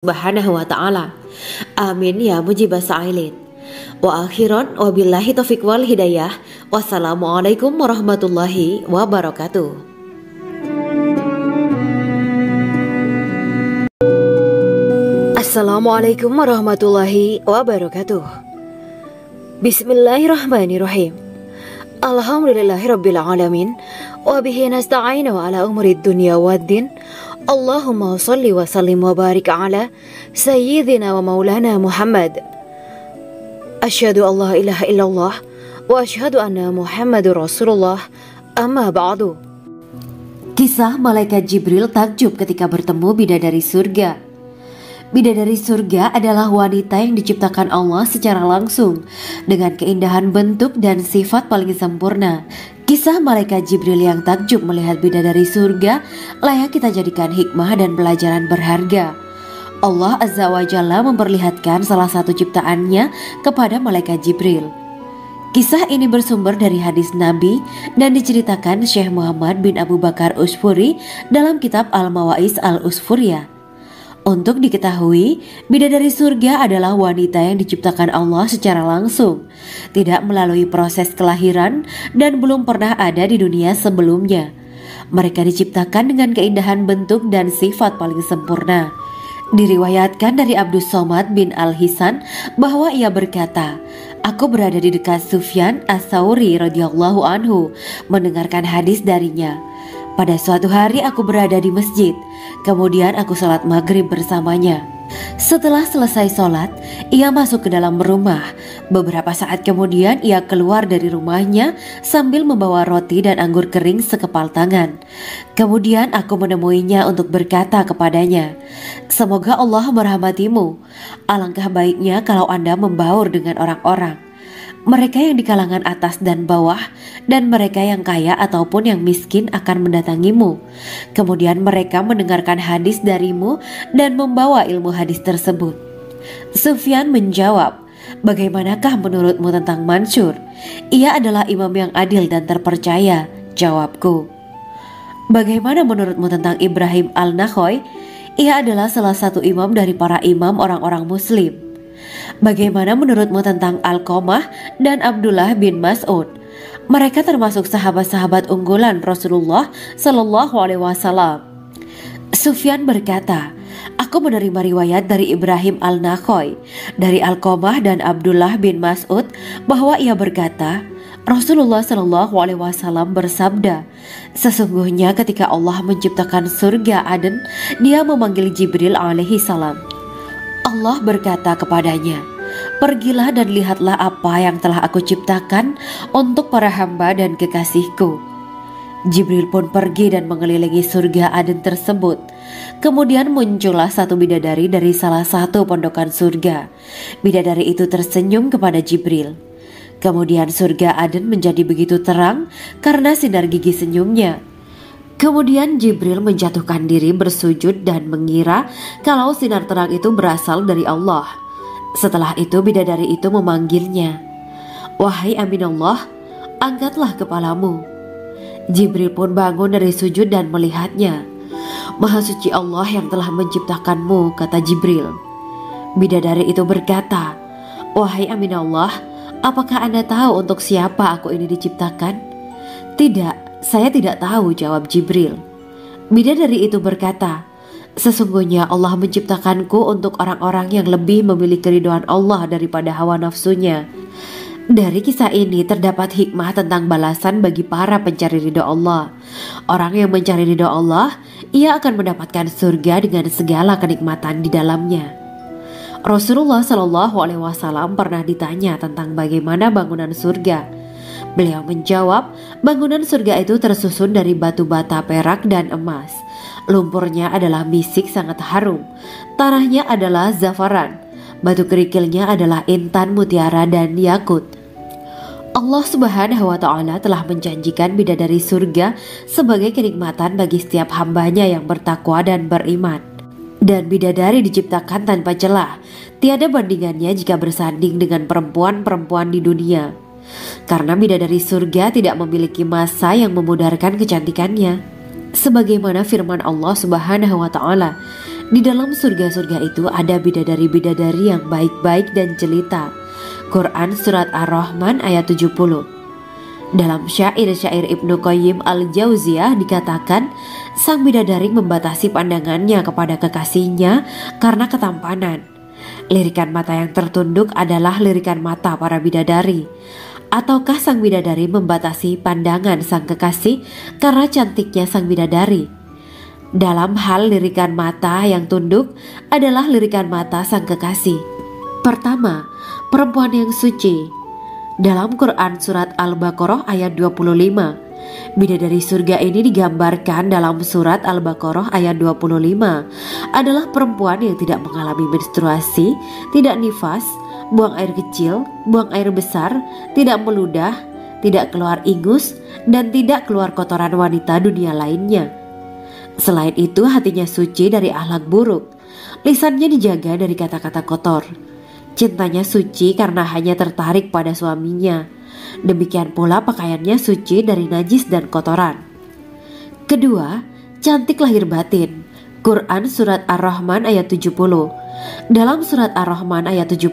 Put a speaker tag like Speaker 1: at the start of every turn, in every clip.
Speaker 1: Subhanahu wa ta'ala. Amin ya mujibas sa'ilin. Wa akhiran wabillahi taufiq wal hidayah. Wassalamualaikum warahmatullahi wabarakatuh. Assalamualaikum warahmatullahi wabarakatuh. Bismillahirrahmanirrahim. Alhamdulillahirabbil alamin wa bihi nasta'inu ala umurid dunya waddin. Allahumma salli wa sallim wa barik ala sayyidina wa maulana Muhammad. Asyhadu an la ilaha illallah wa asyhadu anna Muhammadur Rasulullah. Amma ba'du. Kisah malaikat Jibril takjub ketika bertemu bidadari surga. Bidadari surga adalah wanita yang diciptakan Allah secara langsung dengan keindahan bentuk dan sifat paling sempurna. Kisah malaikat Jibril yang takjub melihat bidadari surga layak kita jadikan hikmah dan pelajaran berharga. Allah Azza wa Jalla memperlihatkan salah satu ciptaannya kepada malaikat Jibril. Kisah ini bersumber dari hadis Nabi dan diceritakan Syekh Muhammad bin Abu Bakar Usfuri dalam kitab Al-Mawaiz Al-Usfuriyah. Untuk diketahui, bidadari surga adalah wanita yang diciptakan Allah secara langsung, tidak melalui proses kelahiran dan belum pernah ada di dunia sebelumnya. Mereka diciptakan dengan keindahan bentuk dan sifat paling sempurna. Diriwayatkan dari Abdus Somad bin Al-Hisan bahwa ia berkata, "Aku berada di dekat Sufyan Ats-Tsauri radhiyallahu anhu mendengarkan hadis darinya. Pada suatu hari aku berada di masjid, kemudian aku sholat maghrib bersamanya. Setelah selesai sholat, ia masuk ke dalam rumah. Beberapa saat kemudian ia keluar dari rumahnya sambil membawa roti dan anggur kering sekepal tangan. Kemudian aku menemuinya untuk berkata kepadanya, 'Semoga Allah merahmatimu. Alangkah baiknya kalau Anda membaur dengan orang-orang. Mereka yang di kalangan atas dan bawah, dan mereka yang kaya ataupun yang miskin akan mendatangimu. Kemudian mereka mendengarkan hadis darimu dan membawa ilmu hadis tersebut.' Sufyan menjawab, 'Bagaimanakah menurutmu tentang Mansur? Ia adalah imam yang adil dan terpercaya.' Jawabku, 'Bagaimana menurutmu tentang Ibrahim Al-Nakhoy? Ia adalah salah satu imam dari para imam orang-orang muslim.' Bagaimana menurutmu tentang Alqamah dan Abdullah bin Mas'ud? Mereka termasuk sahabat-sahabat unggulan Rasulullah Sallallahu Alaihi Wasallam.' Sufyan berkata, 'Aku menerima riwayat dari Ibrahim Al-Nakhoy, dari Alqamah dan Abdullah bin Mas'ud bahwa ia berkata, Rasulullah Sallallahu Alaihi Wasallam bersabda, sesungguhnya ketika Allah menciptakan surga Aden, Dia memanggil Jibril alaihi salam. Allah berkata kepadanya, pergilah dan lihatlah apa yang telah aku ciptakan untuk para hamba dan kekasihku. Jibril pun pergi dan mengelilingi surga Aden tersebut. Kemudian muncullah satu bidadari dari salah satu pondokan surga. Bidadari itu tersenyum kepada Jibril. Kemudian surga Aden menjadi begitu terang karena sinar gigi senyumnya. Kemudian Jibril menjatuhkan diri bersujud dan mengira kalau sinar terang itu berasal dari Allah. Setelah itu bidadari itu memanggilnya, 'Wahai Aminullah, angkatlah kepalamu.' Jibril pun bangun dari sujud dan melihatnya. 'Maha suci Allah yang telah menciptakanmu,' kata Jibril. Bidadari itu berkata, 'Wahai Aminullah, apakah Anda tahu untuk siapa aku ini diciptakan?' 'Tidak, saya tidak tahu,' jawab Jibril. Bidadari itu berkata, 'Sesungguhnya Allah menciptakanku untuk orang-orang yang lebih memilih keridhaan Allah daripada hawa nafsunya.' Dari kisah ini terdapat hikmah tentang balasan bagi para pencari ridha Allah. Orang yang mencari ridha Allah, ia akan mendapatkan surga dengan segala kenikmatan di dalamnya. Rasulullah Shallallahu Alaihi Wasallam pernah ditanya tentang bagaimana bangunan surga. Beliau menjawab, bangunan surga itu tersusun dari batu bata, perak, dan emas. Lumpurnya adalah misik sangat harum. Tanahnya adalah zafaran. Batu kerikilnya adalah intan, mutiara, dan yakut. Allah Subhanahu wa Ta'ala telah menjanjikan bidadari surga sebagai kenikmatan bagi setiap hambanya yang bertakwa dan beriman. Dan bidadari diciptakan tanpa celah. Tiada bandingannya jika bersanding dengan perempuan-perempuan di dunia. Karena bidadari surga tidak memiliki masa yang memudarkan kecantikannya. Sebagaimana firman Allah Subhanahu wa Ta'ala
Speaker 2: Di dalam surga-surga itu ada bidadari-bidadari yang baik-baik dan jelita. Quran Surat Ar-Rahman ayat 70. Dalam syair-syair Ibnu Qayyim al-Jauziyah dikatakan, sang bidadari membatasi pandangannya kepada kekasihnya karena ketampanan. Lirikan mata yang tertunduk adalah lirikan mata para bidadari. Ataukah sang bidadari membatasi pandangan sang kekasih karena cantiknya sang bidadari? Dalam hal lirikan mata yang tunduk adalah lirikan mata sang kekasih. Pertama, perempuan yang suci. Dalam Quran Surat Al-Baqarah ayat 25, bidadari surga ini digambarkan dalam Surat Al-Baqarah ayat 25 adalah perempuan yang tidak mengalami menstruasi, tidak nifas, buang air kecil, buang air besar, tidak meludah, tidak keluar ingus, dan tidak keluar kotoran wanita dunia lainnya. Selain itu, hatinya suci dari akhlak buruk, lisannya dijaga dari kata-kata kotor. Cintanya suci karena hanya tertarik pada suaminya. Demikian pula pakaiannya suci dari najis dan kotoran. Kedua, cantik lahir batin. Quran Surat Ar-Rahman ayat 70. Dalam Surat Ar-Rahman ayat 70,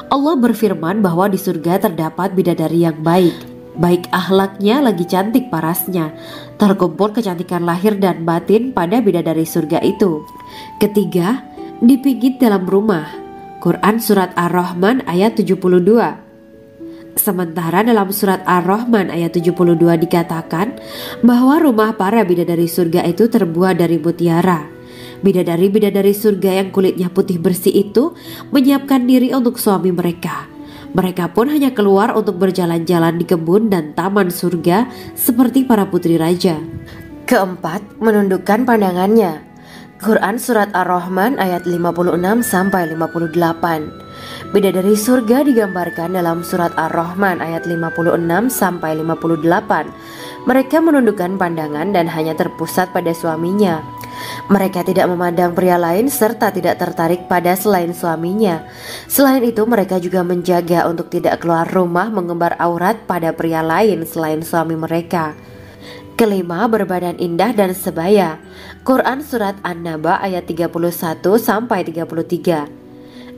Speaker 2: Allah berfirman bahwa di surga terdapat bidadari yang baik akhlaknya lagi cantik parasnya. Terkumpul kecantikan lahir dan batin pada bidadari surga itu. Ketiga, dipijit dalam rumah. Quran Surat Ar-Rahman ayat 72. Sementara dalam Surat Ar-Rahman ayat 72 dikatakan bahwa rumah para bidadari surga itu terbuat dari mutiara. Bidadari-bidadari surga yang kulitnya putih bersih itu menyiapkan diri untuk suami mereka. Mereka pun hanya keluar untuk berjalan-jalan di kebun dan taman surga seperti para putri raja. Keempat, menundukkan pandangannya. Quran Surat Ar-Rahman ayat 56-58. Bidadari surga digambarkan dalam Surat Ar-Rahman ayat 56-58. Mereka menundukkan pandangan dan hanya terpusat pada suaminya. Mereka tidak memandang pria lain serta tidak tertarik pada selain suaminya. Selain itu, mereka juga menjaga untuk tidak keluar rumah mengembar aurat pada pria lain selain suami mereka. Kelima, berbadan indah dan sebaya. Quran Surat An-Naba ayat 31-33.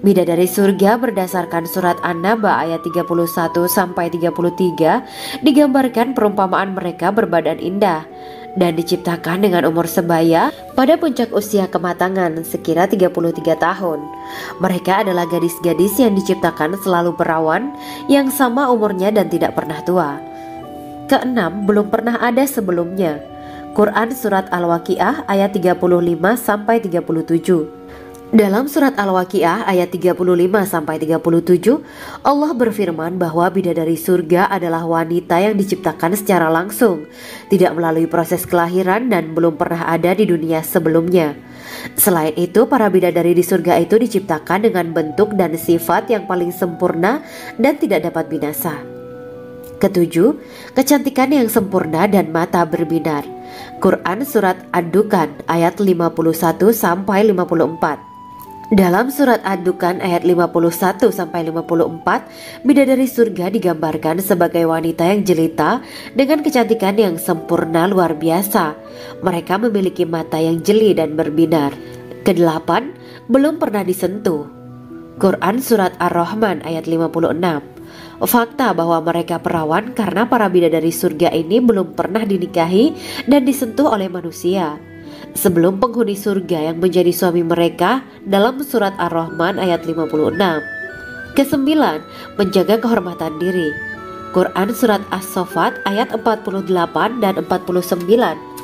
Speaker 2: Bidadari surga berdasarkan Surat An-Naba ayat 31-33 digambarkan perumpamaan mereka berbadan indah dan diciptakan dengan umur sebaya pada puncak usia kematangan sekira 33 tahun. Mereka adalah gadis-gadis yang diciptakan selalu perawan, yang sama umurnya dan tidak pernah tua. Keenam, belum pernah ada sebelumnya. Quran Surat Al-Waqiah ayat 35-37. Dalam Surat Al-Waqiah ayat 35-37, Allah berfirman bahwa bidadari surga adalah wanita yang diciptakan secara langsung, tidak melalui proses kelahiran dan belum pernah ada di dunia sebelumnya. Selain itu, para bidadari di surga itu diciptakan dengan bentuk dan sifat yang paling sempurna dan tidak dapat binasa. Ketujuh, kecantikan yang sempurna dan mata berbinar. Quran Surat Ad-Dukhan ayat 51-54. Dalam Surat Ad-Dukhan ayat 51-54, bidadari surga digambarkan sebagai wanita yang jelita dengan kecantikan yang sempurna luar biasa. Mereka memiliki mata yang jeli dan berbinar. Kedelapan, belum pernah disentuh. Quran Surat Ar-Rahman ayat 56. Fakta bahwa mereka perawan karena para bidadari surga ini belum pernah dinikahi dan disentuh oleh manusia sebelum penghuni surga yang menjadi suami mereka dalam Surat Ar-Rahman ayat 56. Kesembilan, menjaga kehormatan diri. Quran Surat As-Saffat ayat 48 dan 49.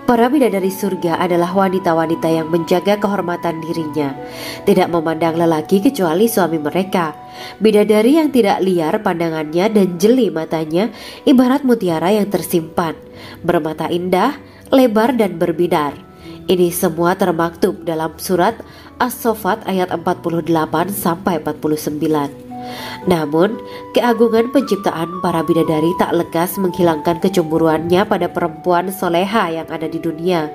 Speaker 2: Para bidadari surga adalah wanita-wanita yang menjaga kehormatan dirinya, tidak memandang lelaki kecuali suami mereka. Bidadari yang tidak liar pandangannya dan jeli matanya ibarat mutiara yang tersimpan, bermata indah, lebar dan berbinar. Ini semua termaktub dalam Surat As-Saffat ayat 48-49. Namun, keagungan penciptaan para bidadari tak lekas menghilangkan kecemburuannya pada perempuan soleha yang ada di dunia.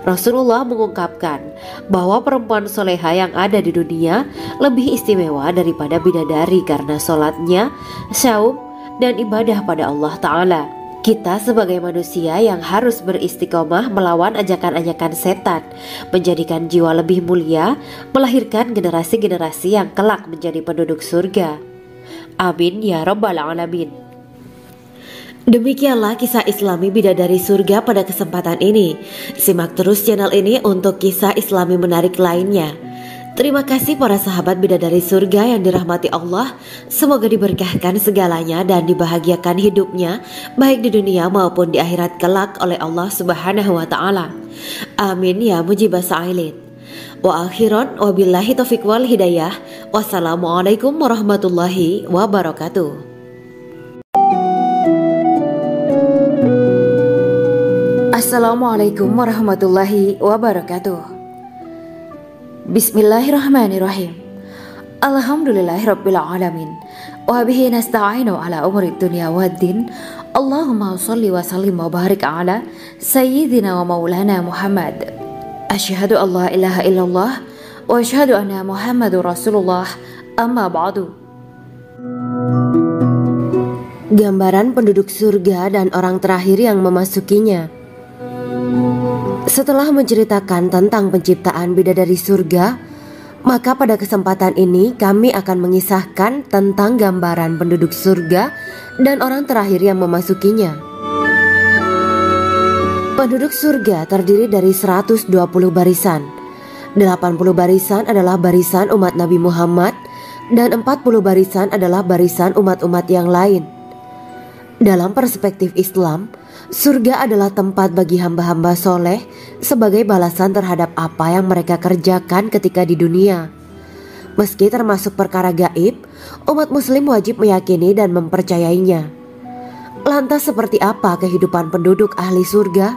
Speaker 2: Rasulullah mengungkapkan bahwa perempuan soleha yang ada di dunia lebih istimewa daripada bidadari karena sholatnya, saum, dan ibadah pada Allah Ta'ala. Kita sebagai manusia yang harus beristiqomah melawan ajakan-ajakan setan, menjadikan jiwa lebih mulia, melahirkan generasi-generasi yang kelak menjadi penduduk surga. Amin ya rabbal alamin.
Speaker 1: Demikianlah kisah Islami bidadari surga pada kesempatan ini. Simak terus channel ini untuk kisah Islami menarik lainnya. Terima kasih para sahabat bidadari surga yang dirahmati Allah. Semoga diberkahkan segalanya dan dibahagiakan hidupnya, baik di dunia maupun di akhirat kelak oleh Allah Subhanahu wa Ta'ala. Amin ya mujibah sa'ilin. Wa akhiran wabillahi taufiq wal hidayah. Wassalamualaikum warahmatullahi wabarakatuh. Assalamualaikum warahmatullahi wabarakatuh. Bismillahirrahmanirrahim. Alhamdulillahirabbil alamin. Wa bihi nasta'inu ala umuri dunya waddin. Allahumma shalli wa sallim wa barik ala sayyidina wa maulana Muhammad. Asyhadu an la ilaha illallah wa asyhadu anna Muhammadur Rasulullah. Amma ba'du. Gambaran penduduk surga dan orang terakhir yang memasukinya. Setelah menceritakan tentang penciptaan bidadari surga, maka pada kesempatan ini kami akan mengisahkan tentang gambaran penduduk surga dan orang terakhir yang memasukinya. Penduduk surga terdiri dari 120 barisan. 80 barisan adalah barisan umat Nabi Muhammad dan 40 barisan adalah barisan umat-umat yang lain. Dalam perspektif Islam, surga adalah tempat bagi hamba-hamba soleh sebagai balasan terhadap apa yang mereka kerjakan ketika di dunia. Meski termasuk perkara gaib, umat muslim wajib meyakini dan mempercayainya. Lantas seperti apa kehidupan penduduk ahli surga?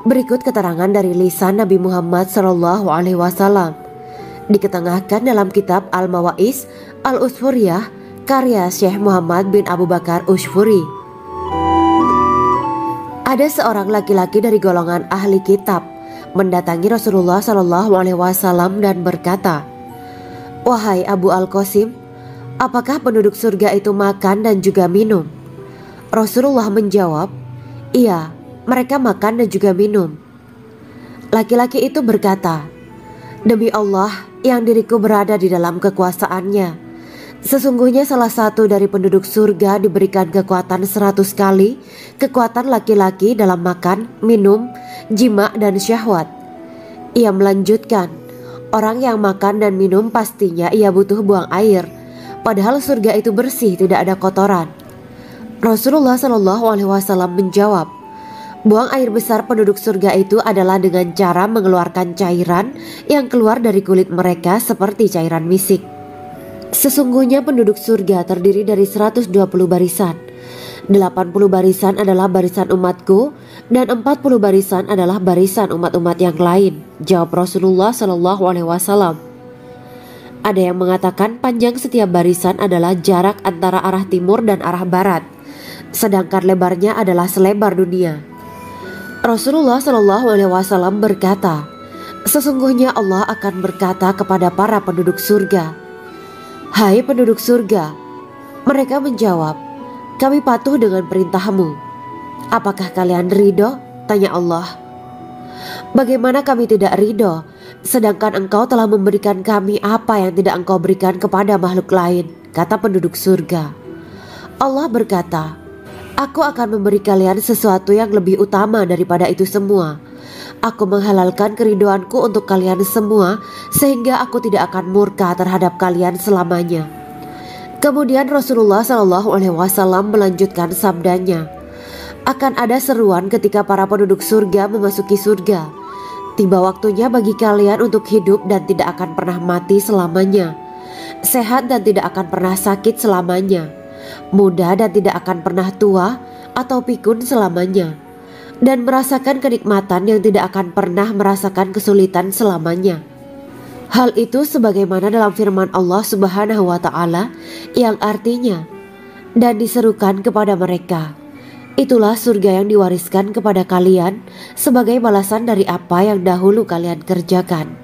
Speaker 1: Berikut keterangan dari lisan Nabi Muhammad SAW, diketengahkan dalam kitab Al-Mawa'is Al-Usfuriyah karya Syekh Muhammad bin Abu Bakar Ushfuri. Ada seorang laki-laki dari golongan ahli kitab mendatangi Rasulullah SAW dan berkata, "Wahai Abu Al-Qasim, apakah penduduk surga itu makan dan juga minum?" Rasulullah menjawab, "Iya, mereka makan dan juga minum." Laki-laki itu berkata, "Demi Allah yang diriku berada di dalam kekuasaannya, sesungguhnya salah satu dari penduduk surga diberikan kekuatan 100 kali kekuatan laki-laki dalam makan, minum, jima, dan syahwat." Ia melanjutkan, "Orang yang makan dan minum pastinya ia butuh buang air, padahal surga itu bersih, tidak ada kotoran." Rasulullah SAW menjawab, "Buang air besar penduduk surga itu adalah dengan cara mengeluarkan cairan yang keluar dari kulit mereka seperti cairan misik." Sesungguhnya penduduk surga terdiri dari 120 barisan. 80 barisan adalah barisan umatku dan 40 barisan adalah barisan umat-umat yang lain, jawab Rasulullah SAW. Ada yang mengatakan panjang setiap barisan adalah jarak antara arah timur dan arah barat, sedangkan lebarnya adalah selebar dunia. Rasulullah SAW berkata, "Sesungguhnya Allah akan berkata kepada para penduduk surga, 'Hai penduduk surga,' mereka menjawab, 'Kami patuh dengan perintahmu.' 'Apakah kalian ridho?' tanya Allah. 'Bagaimana kami tidak ridho, sedangkan engkau telah memberikan kami apa yang tidak engkau berikan kepada makhluk lain,' kata penduduk surga. Allah berkata, 'Aku akan memberi kalian sesuatu yang lebih utama daripada itu semua. Aku menghalalkan keridoanku untuk kalian semua sehingga aku tidak akan murka terhadap kalian selamanya.'" Kemudian Rasulullah SAW melanjutkan sabdanya, "Akan ada seruan ketika para penduduk surga memasuki surga. Tiba waktunya bagi kalian untuk hidup dan tidak akan pernah mati selamanya, sehat dan tidak akan pernah sakit selamanya, muda dan tidak akan pernah tua atau pikun selamanya, dan merasakan kenikmatan yang tidak akan pernah merasakan kesulitan selamanya." Hal itu sebagaimana dalam firman Allah Subhanahu wa Ta'ala yang artinya, "Dan diserukan kepada mereka, itulah surga yang diwariskan kepada kalian sebagai balasan dari apa yang dahulu kalian kerjakan."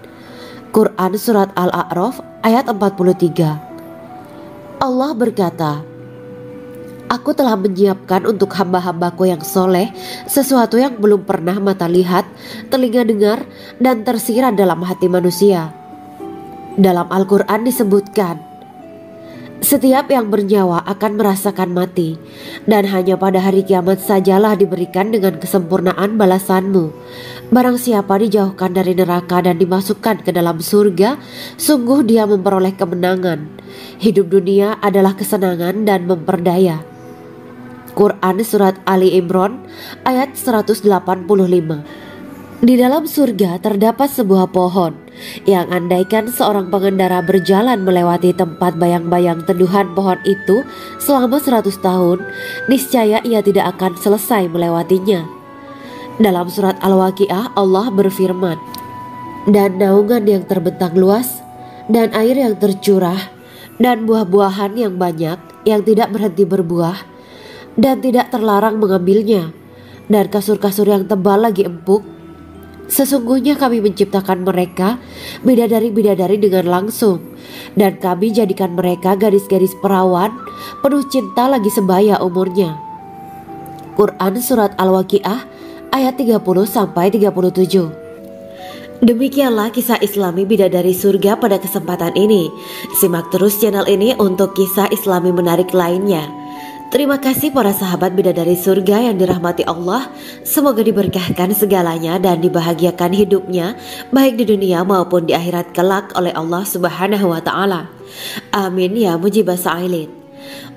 Speaker 1: Quran Surat Al-A'raf ayat 43. Allah berkata,
Speaker 2: Aku telah menyiapkan untuk hamba-hambaku yang soleh sesuatu yang belum pernah mata lihat, telinga dengar, dan tersirat dalam hati manusia. Dalam Al-Quran disebutkan, setiap yang bernyawa akan merasakan mati, dan hanya pada hari kiamat sajalah diberikan dengan kesempurnaan balasanmu. Barang siapa dijauhkan dari neraka dan dimasukkan ke dalam surga, sungguh dia memperoleh kemenangan. Hidup dunia adalah kesenangan dan memperdaya. Quran Surat Ali Imran ayat 185. Di dalam surga terdapat sebuah pohon yang andaikan seorang pengendara berjalan melewati tempat bayang-bayang teduhan pohon itu selama 100 tahun, niscaya ia tidak akan selesai melewatinya. Dalam surat Al-Waqiah Allah berfirman, dan naungan yang terbentang luas, dan air yang tercurah, dan buah-buahan yang banyak yang tidak berhenti berbuah, dan tidak terlarang mengambilnya, dan kasur-kasur yang tebal lagi empuk. Sesungguhnya kami menciptakan mereka bidadari-bidadari dengan langsung, dan kami jadikan mereka gadis-gadis perawan penuh cinta lagi sebaya umurnya. Quran Surat Al-Waqiah ayat 30-37. Demikianlah kisah Islami bidadari surga pada kesempatan ini. Simak terus channel ini untuk kisah Islami menarik lainnya. Terima kasih para sahabat bidadari surga yang dirahmati Allah. Semoga diberkahkan segalanya dan dibahagiakan hidupnya baik di dunia maupun di akhirat kelak oleh Allah Subhanahu wa taala. Amin ya mujibah sa'ilin.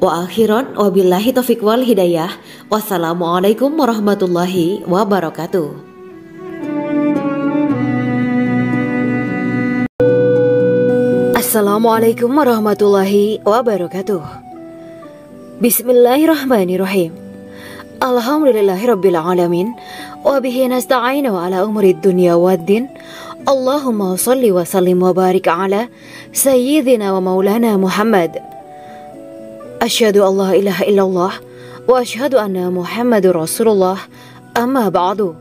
Speaker 2: Wa akhiran wabillahi taufiq wal hidayah. Wassalamualaikum warahmatullahi wabarakatuh.
Speaker 1: Assalamualaikum warahmatullahi wabarakatuh. Bismillahirrahmanirrahim. Alhamdulillahirabbil alamin wa bihi nasta'inu ala umuri dunya waddin. Allahumma shalli wa sallim wa barik ala sayyidina wa maulana Muhammad. Asyhadu an la ilaha illallah wa asyhadu anna Muhammadur Rasulullah. Amma ba'du.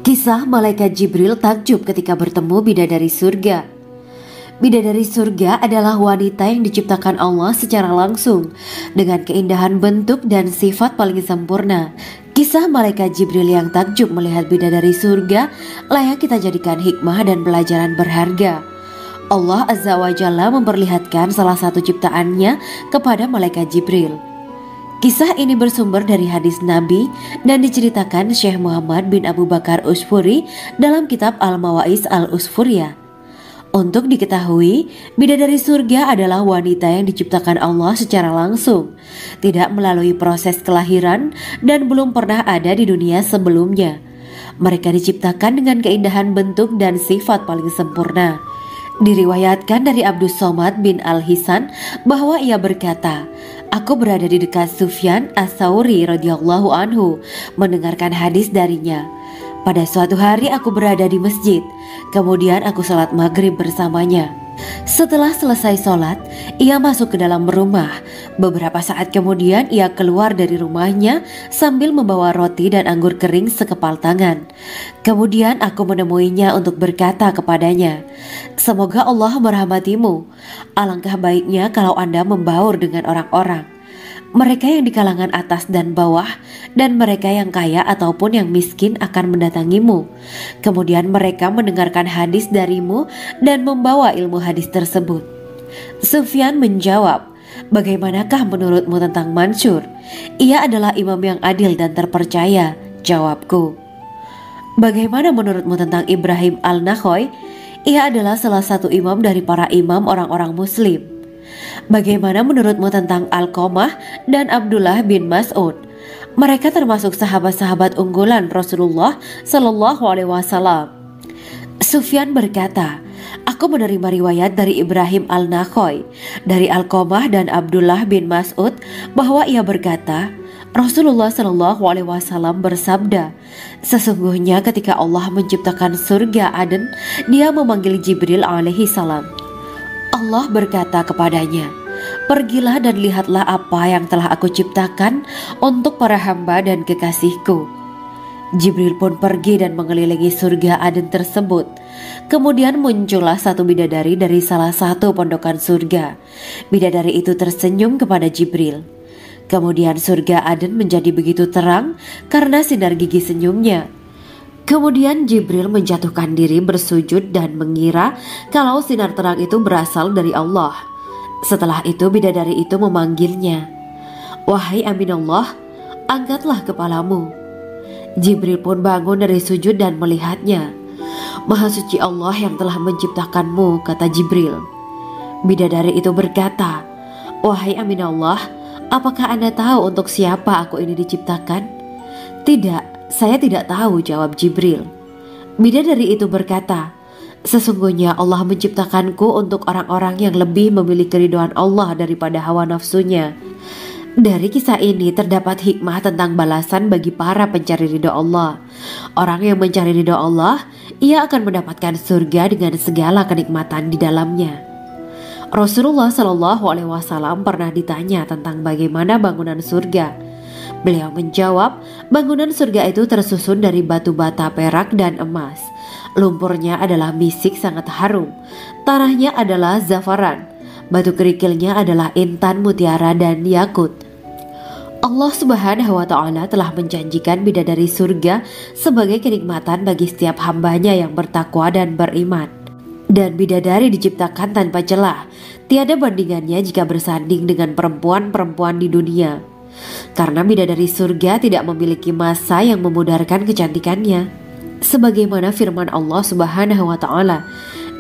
Speaker 2: Kisah malaikat Jibril takjub ketika bertemu bidadari surga. Bidadari surga adalah wanita yang diciptakan Allah secara langsung dengan keindahan bentuk dan sifat paling sempurna. Kisah malaikat Jibril yang takjub melihat bidadari surga layak kita jadikan hikmah dan pelajaran berharga. Allah Azza wa Jalla memperlihatkan salah satu ciptaannya kepada malaikat Jibril. Kisah ini bersumber dari hadis Nabi dan diceritakan Syekh Muhammad bin Abu Bakar Usfuri dalam kitab Al-Mawaiz Al-Usfuriyah. Untuk diketahui, bidadari surga adalah wanita yang diciptakan Allah secara langsung, tidak melalui proses kelahiran dan belum pernah ada di dunia sebelumnya. Mereka diciptakan dengan keindahan bentuk dan sifat paling sempurna. Diriwayatkan dari Abdus Somad bin Al-Hisan bahwa ia berkata, aku berada di dekat Sufyan As-Sauri radhiyallahu anhu mendengarkan hadis darinya. Pada suatu hari aku berada di masjid, kemudian aku sholat maghrib bersamanya. Setelah selesai sholat, ia masuk ke dalam rumah. Beberapa saat kemudian ia keluar dari rumahnya sambil membawa roti dan anggur kering sekepal tangan. Kemudian aku menemuinya untuk berkata kepadanya, semoga Allah merahmatimu. Alangkah baiknya kalau Anda membaur dengan orang-orang. Mereka yang di kalangan atas dan bawah, dan mereka yang kaya ataupun yang miskin akan mendatangimu. Kemudian mereka mendengarkan hadis darimu dan membawa ilmu hadis tersebut. Sufyan menjawab, bagaimanakah menurutmu tentang Mansur? Ia adalah imam yang adil dan terpercaya. Jawabku. Bagaimana menurutmu tentang Ibrahim Al-Nakhoy? Ia adalah salah satu imam dari para imam orang-orang muslim. Bagaimana menurutmu tentang Alqamah dan Abdullah bin Mas'ud? Mereka termasuk sahabat-sahabat unggulan Rasulullah Sallallahu Alaihi Wasallam. Sufyan berkata, aku menerima riwayat dari Ibrahim Al-Nakhoy, dari Alqamah dan Abdullah bin Mas'ud bahwa ia berkata, Rasulullah Sallallahu Alaihi Wasallam bersabda, sesungguhnya ketika Allah menciptakan surga Aden, Dia memanggil Jibril alaihi salam. Allah berkata kepadanya, pergilah dan lihatlah apa yang telah aku ciptakan untuk para hamba dan kekasihku. Jibril pun pergi dan mengelilingi surga Aden tersebut. Kemudian muncullah satu bidadari dari salah satu pondokan surga. Bidadari itu tersenyum kepada Jibril. Kemudian surga Aden menjadi begitu terang karena sinar gigi senyumnya. Kemudian Jibril menjatuhkan diri bersujud dan mengira kalau sinar terang itu berasal dari Allah. Setelah itu bidadari itu memanggilnya, "Wahai Aminullah, angkatlah kepalamu." Jibril pun bangun dari sujud dan melihatnya. "Maha suci Allah yang telah menciptakanmu," kata Jibril. Bidadari itu berkata, "Wahai Aminullah, apakah Anda tahu untuk siapa aku ini diciptakan?" "Tidak, saya tidak tahu," jawab Jibril. Bidadari itu berkata, "Sesungguhnya Allah menciptakanku untuk orang-orang yang lebih memilih keridhaan Allah daripada hawa nafsunya." Dari kisah ini terdapat hikmah tentang balasan bagi para pencari ridho Allah. Orang yang mencari ridho Allah, ia akan mendapatkan surga dengan segala kenikmatan di dalamnya. Rasulullah Shallallahu Alaihi Wasallam pernah ditanya tentang bagaimana bangunan surga. Beliau menjawab, bangunan surga itu tersusun dari batu bata, perak, dan emas. Lumpurnya adalah misik sangat harum, tanahnya adalah zafaran, batu kerikilnya adalah intan, mutiara, dan yakut. Allah Subhanahu wa Ta'ala telah menjanjikan bidadari surga sebagai kenikmatan bagi setiap hambanya yang bertakwa dan beriman. Dan bidadari diciptakan tanpa celah, tiada bandingannya jika bersanding dengan perempuan-perempuan di dunia. Karena bidadari surga tidak memiliki masa yang memudarkan kecantikannya. Sebagaimana firman Allah Subhanahu wa Ta'ala,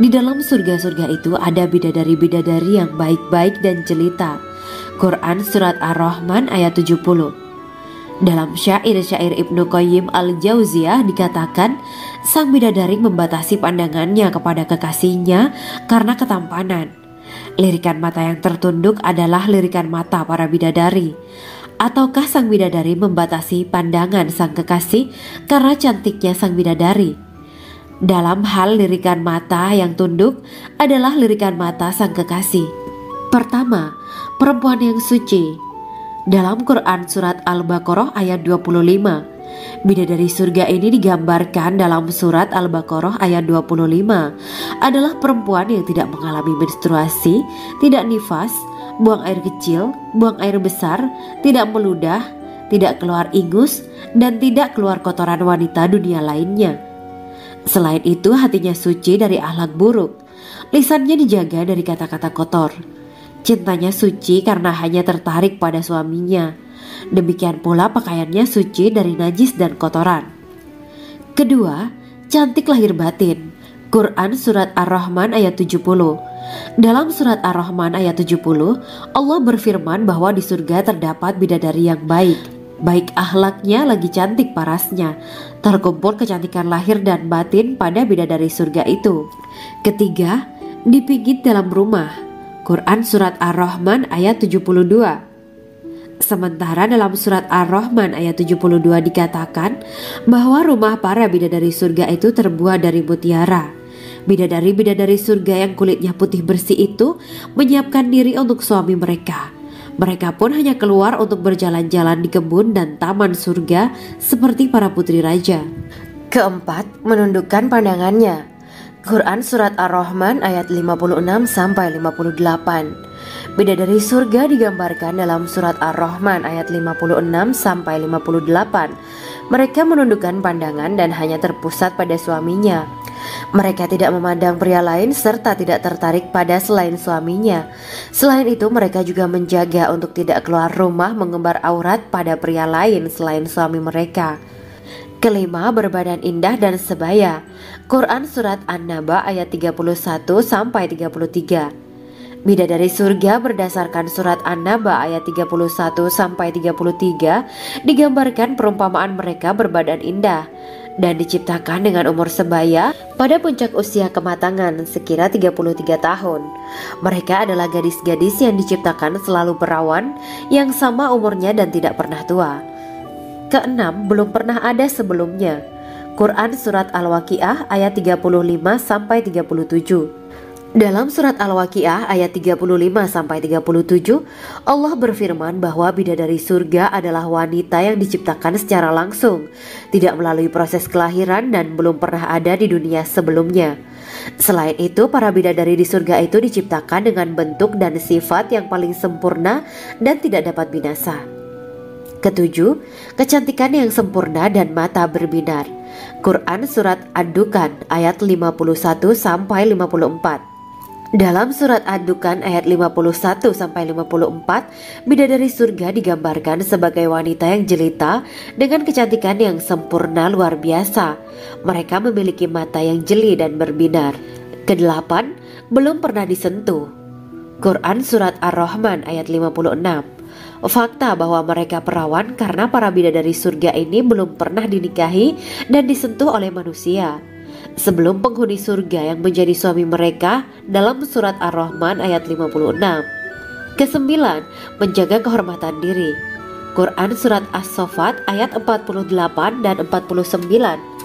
Speaker 2: di dalam surga-surga itu ada bidadari-bidadari yang baik-baik dan jelita. Quran Surat Ar-Rahman ayat 70. Dalam syair-syair Ibnu Qayyim Al-Jauziyah dikatakan, sang bidadari membatasi pandangannya kepada kekasihnya karena ketampanan. Lirikan mata yang tertunduk adalah lirikan mata para bidadari. Ataukah sang bidadari membatasi pandangan sang kekasih karena cantiknya sang bidadari? Dalam hal lirikan mata yang tunduk adalah lirikan mata sang kekasih. Pertama, perempuan yang suci. Dalam Quran Surat Al-Baqarah ayat 25, bidadari surga ini digambarkan dalam Surat Al-Baqarah ayat 25 adalah perempuan yang tidak mengalami menstruasi, tidak nifas, buang air kecil, buang air besar, tidak meludah, tidak keluar ingus, dan tidak keluar kotoran wanita dunia lainnya. Selain itu, hatinya suci dari akhlak buruk, lisannya dijaga dari kata-kata kotor. Cintanya suci karena hanya tertarik pada suaminya. Demikian pula pakaiannya suci dari najis dan kotoran. Kedua, cantik lahir batin. Quran Surat Ar-Rahman ayat 70. Dalam Surat Ar-Rahman ayat 70, Allah berfirman bahwa di surga terdapat bidadari yang baik. Baik akhlaknya lagi cantik parasnya. Terkumpul kecantikan lahir dan batin pada bidadari surga itu. Ketiga, dipijit dalam rumah. Quran Surat Ar-Rahman ayat 72. Sementara dalam Surat Ar-Rahman ayat 72 dikatakan bahwa rumah para bidadari surga itu terbuat dari mutiara. Bidadari-bidadari surga yang kulitnya putih bersih itu menyiapkan diri untuk suami mereka. Mereka pun hanya keluar untuk berjalan-jalan di kebun dan taman surga seperti para putri raja. Keempat, menundukkan pandangannya. Quran Surat Ar-Rahman ayat 56-58. Bidadari surga digambarkan dalam Surat Ar-Rahman ayat 56-58. Mereka menundukkan pandangan dan hanya terpusat pada suaminya. Mereka tidak memandang pria lain serta tidak tertarik pada selain suaminya. Selain itu, mereka juga menjaga untuk tidak keluar rumah mengembar aurat pada pria lain selain suami mereka. Kelima, berbadan indah dan sebaya. Quran Surat An-Naba ayat 31-33. Bidadari surga berdasarkan Surat An-Naba ayat 31-33 digambarkan perumpamaan mereka berbadan indah dan diciptakan dengan umur sebaya pada puncak usia kematangan sekira 33 tahun. Mereka adalah gadis-gadis yang diciptakan selalu perawan, yang sama umurnya dan tidak pernah tua. Keenam, belum pernah ada sebelumnya. Quran Surat Al-Waqiah ayat 35-37. Dalam Surat Al-Waqiah ayat 35-37, Allah berfirman bahwa bidadari surga adalah wanita yang diciptakan secara langsung, tidak melalui proses kelahiran dan belum pernah ada di dunia sebelumnya. Selain itu, para bidadari di surga itu diciptakan dengan bentuk dan sifat yang paling sempurna dan tidak dapat binasa. Ketujuh, kecantikan yang sempurna dan mata berbinar. Quran Surat Ad-Dukhan ayat 51 sampai 54. Dalam surat Ad-Dukhan ayat 51 sampai 54, bidadari surga digambarkan sebagai wanita yang jelita dengan kecantikan yang sempurna luar biasa. Mereka memiliki mata yang jeli dan berbinar. Kedelapan, belum pernah disentuh. Quran Surat Ar-Rahman ayat 56. Fakta bahwa mereka perawan karena para bidadari surga ini belum pernah dinikahi dan disentuh oleh manusia sebelum penghuni surga yang menjadi suami mereka dalam surat Ar-Rahman ayat 56. Kesembilan, menjaga kehormatan diri. Quran Surat As-Saffat ayat 48 dan 49.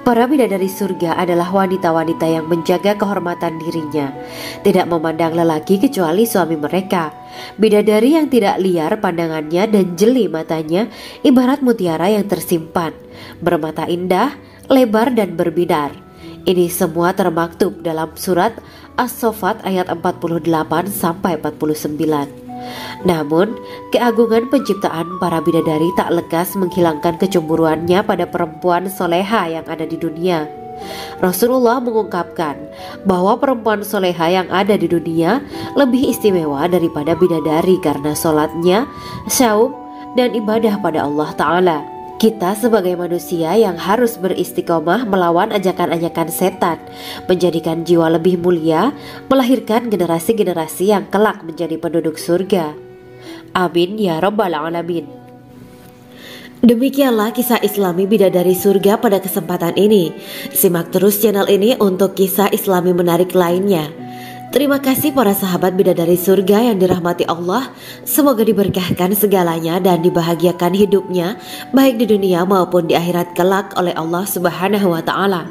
Speaker 2: Para bidadari surga adalah wanita-wanita yang menjaga kehormatan dirinya, tidak memandang lelaki kecuali suami mereka. Bidadari yang tidak liar pandangannya dan jeli matanya ibarat mutiara yang tersimpan, bermata indah, lebar dan berbinar. Ini semua termaktub dalam surat As-Saffat ayat 48 sampai 49. Namun, keagungan penciptaan para bidadari tak lekas menghilangkan kecemburuannya pada perempuan soleha yang ada di dunia. Rasulullah mengungkapkan bahwa perempuan soleha yang ada di dunia lebih istimewa daripada bidadari karena sholatnya, saum, dan ibadah pada Allah Ta'ala. Kita sebagai manusia yang harus beristiqomah melawan ajakan-ajakan setan, menjadikan jiwa lebih mulia, melahirkan generasi-generasi yang kelak menjadi penduduk surga. Amin ya rabbal alamin. Demikianlah kisah Islami bidadari surga pada kesempatan ini. Simak terus channel ini untuk kisah Islami menarik lainnya. Terima kasih para sahabat bidadari surga yang dirahmati Allah. Semoga diberkahkan segalanya dan dibahagiakan hidupnya baik di dunia maupun di akhirat kelak oleh Allah Subhanahu wa taala.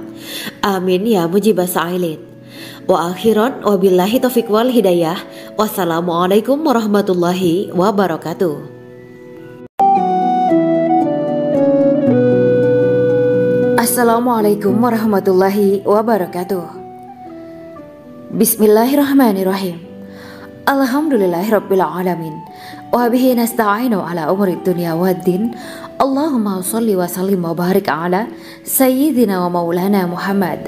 Speaker 2: Amin ya mujibah sa'ilin. Wa akhiran wabillahi taufiq wal hidayah. Wassalamualaikum warahmatullahi wabarakatuh.
Speaker 1: Assalamualaikum warahmatullahi wabarakatuh. Bismillahirrahmanirrahim. Alhamdulillahirabbil alamin. Wa bihi nasta'inu ala umuri dunya waddin. Allahumma shalli wa sallim wa barik ala sayyidina wa maulana Muhammad.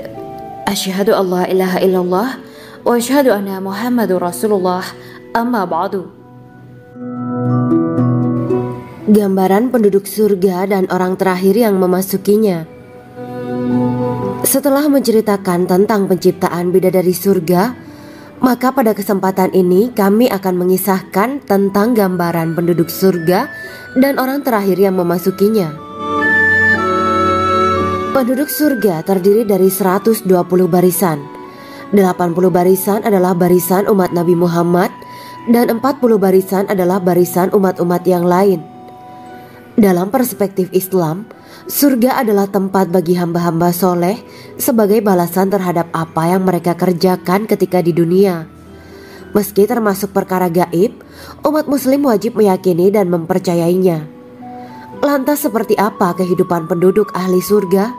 Speaker 1: Asyhadu an la ilaha illallah wa asyhadu anna Muhammadur Rasulullah. Amma ba'du.
Speaker 2: Gambaran penduduk surga dan orang terakhir yang memasukinya. Setelah menceritakan tentang penciptaan bidadari surga, maka pada kesempatan ini kami akan mengisahkan tentang gambaran penduduk surga dan orang terakhir yang memasukinya. Penduduk surga terdiri dari 120 barisan. 80 barisan adalah barisan umat Nabi Muhammad dan 40 barisan adalah barisan umat-umat yang lain. Dalam perspektif Islam, surga adalah tempat bagi hamba-hamba soleh sebagai balasan terhadap apa yang mereka kerjakan ketika di dunia. Meski termasuk perkara gaib, umat muslim wajib meyakini dan mempercayainya. Lantas seperti apa kehidupan penduduk ahli surga?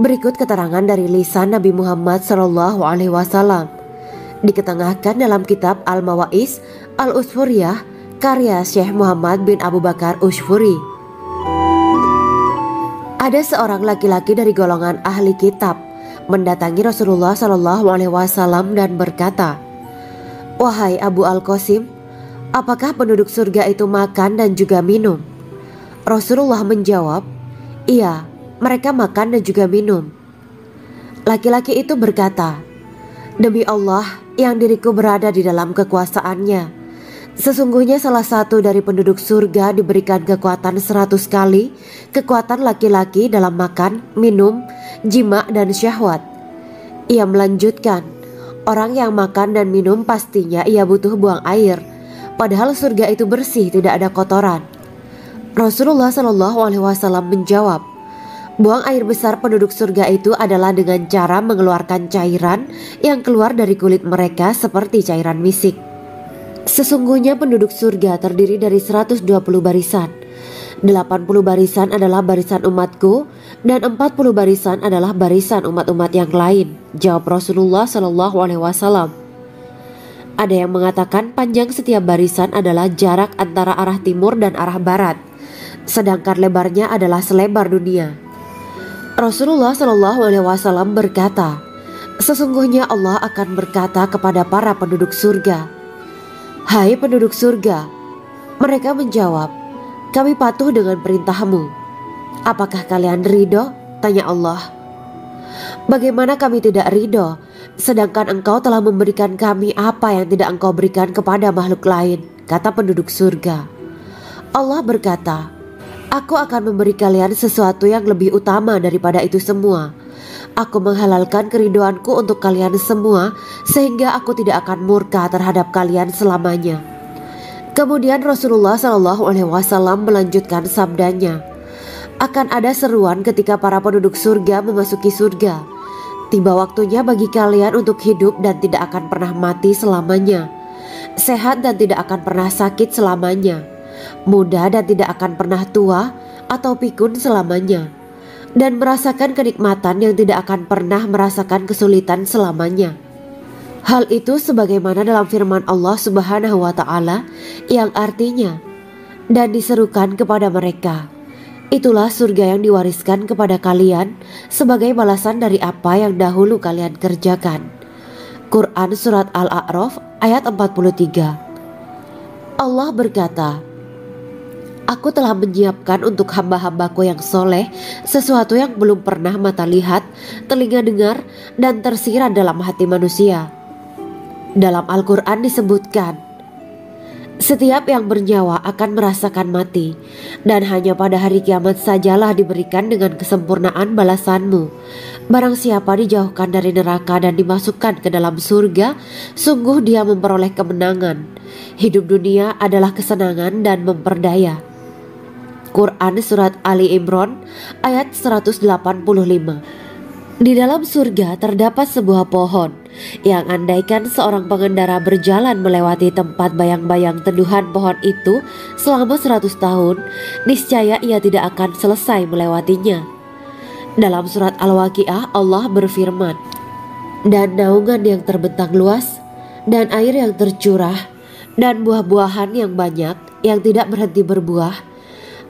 Speaker 2: Berikut keterangan dari lisan Nabi Muhammad SAW. Diketengahkan dalam kitab Al-Mawa'is Al-Usfuriyah karya Syekh Muhammad bin Abu Bakar Ushfuri. Ada seorang laki-laki dari golongan ahli kitab mendatangi Rasulullah SAW dan berkata, "Wahai Abu Al-Qasim, apakah penduduk surga itu makan dan juga minum?" Rasulullah menjawab, "Iya, mereka makan dan juga minum." Laki-laki itu berkata, "Demi Allah yang diriku berada di dalam kekuasaannya, sesungguhnya salah satu dari penduduk surga diberikan kekuatan 100 kali kekuatan laki-laki dalam makan, minum, jima, dan syahwat." Ia melanjutkan, "Orang yang makan dan minum pastinya ia butuh buang air, padahal surga itu bersih, tidak ada kotoran." Rasulullah SAW menjawab, "Buang air besar penduduk surga itu adalah dengan cara mengeluarkan cairan yang keluar dari kulit mereka seperti cairan misik." Sesungguhnya penduduk surga terdiri dari 120 barisan. 80 barisan adalah barisan umatku dan 40 barisan adalah barisan umat-umat yang lain, jawab Rasulullah SAW. Ada yang mengatakan panjang setiap barisan adalah jarak antara arah timur dan arah barat. sedangkan lebarnya adalah selebar dunia. Rasulullah Shallallahu Alaihi Wasallam berkata, sesungguhnya Allah akan berkata kepada para penduduk surga, "Hai penduduk surga." Mereka menjawab, "Kami patuh dengan perintahmu." "Apakah kalian ridho?" tanya Allah. "Bagaimana kami tidak ridho, sedangkan engkau telah memberikan kami apa yang tidak engkau berikan kepada makhluk lain," kata penduduk surga. Allah berkata, "Aku akan memberi kalian sesuatu yang lebih utama daripada itu semua. Aku menghalalkan keriduanku untuk kalian semua, sehingga aku tidak akan murka terhadap kalian selamanya." Kemudian Rasulullah Shallallahu Alaihi Wasallam melanjutkan sabdanya, "Akan ada seruan ketika para penduduk surga memasuki surga. Tiba waktunya bagi kalian untuk hidup dan tidak akan pernah mati selamanya, sehat dan tidak akan pernah sakit selamanya, muda dan tidak akan pernah tua atau pikun selamanya, dan merasakan kenikmatan yang tidak akan pernah merasakan kesulitan selamanya." Hal itu sebagaimana dalam firman Allah Subhanahu wa Ta'ala yang artinya, "Dan diserukan kepada mereka, itulah surga yang diwariskan kepada kalian sebagai balasan dari apa yang dahulu kalian kerjakan." Quran Surat Al-A'raf ayat 43. Allah berkata, "Aku telah menyiapkan untuk hamba-hambaku yang soleh sesuatu yang belum pernah mata lihat, telinga dengar, dan tersirat dalam hati manusia." Dalam Al-Quran disebutkan, setiap yang bernyawa akan merasakan mati, dan hanya pada hari kiamat sajalah diberikan dengan kesempurnaan balasanmu. Barang siapa dijauhkan dari neraka dan dimasukkan ke dalam surga, sungguh dia memperoleh kemenangan. Hidup dunia adalah kesenangan dan memperdaya. Quran Surat Ali Imran ayat 185. Di dalam surga terdapat sebuah pohon yang andaikan seorang pengendara berjalan melewati tempat bayang-bayang teduhan pohon itu selama 100 tahun, niscaya ia tidak akan selesai melewatinya. Dalam surat Al-Waqiah Allah berfirman, "Dan naungan yang terbentang luas, dan air yang tercurah, dan buah-buahan yang banyak yang tidak berhenti berbuah,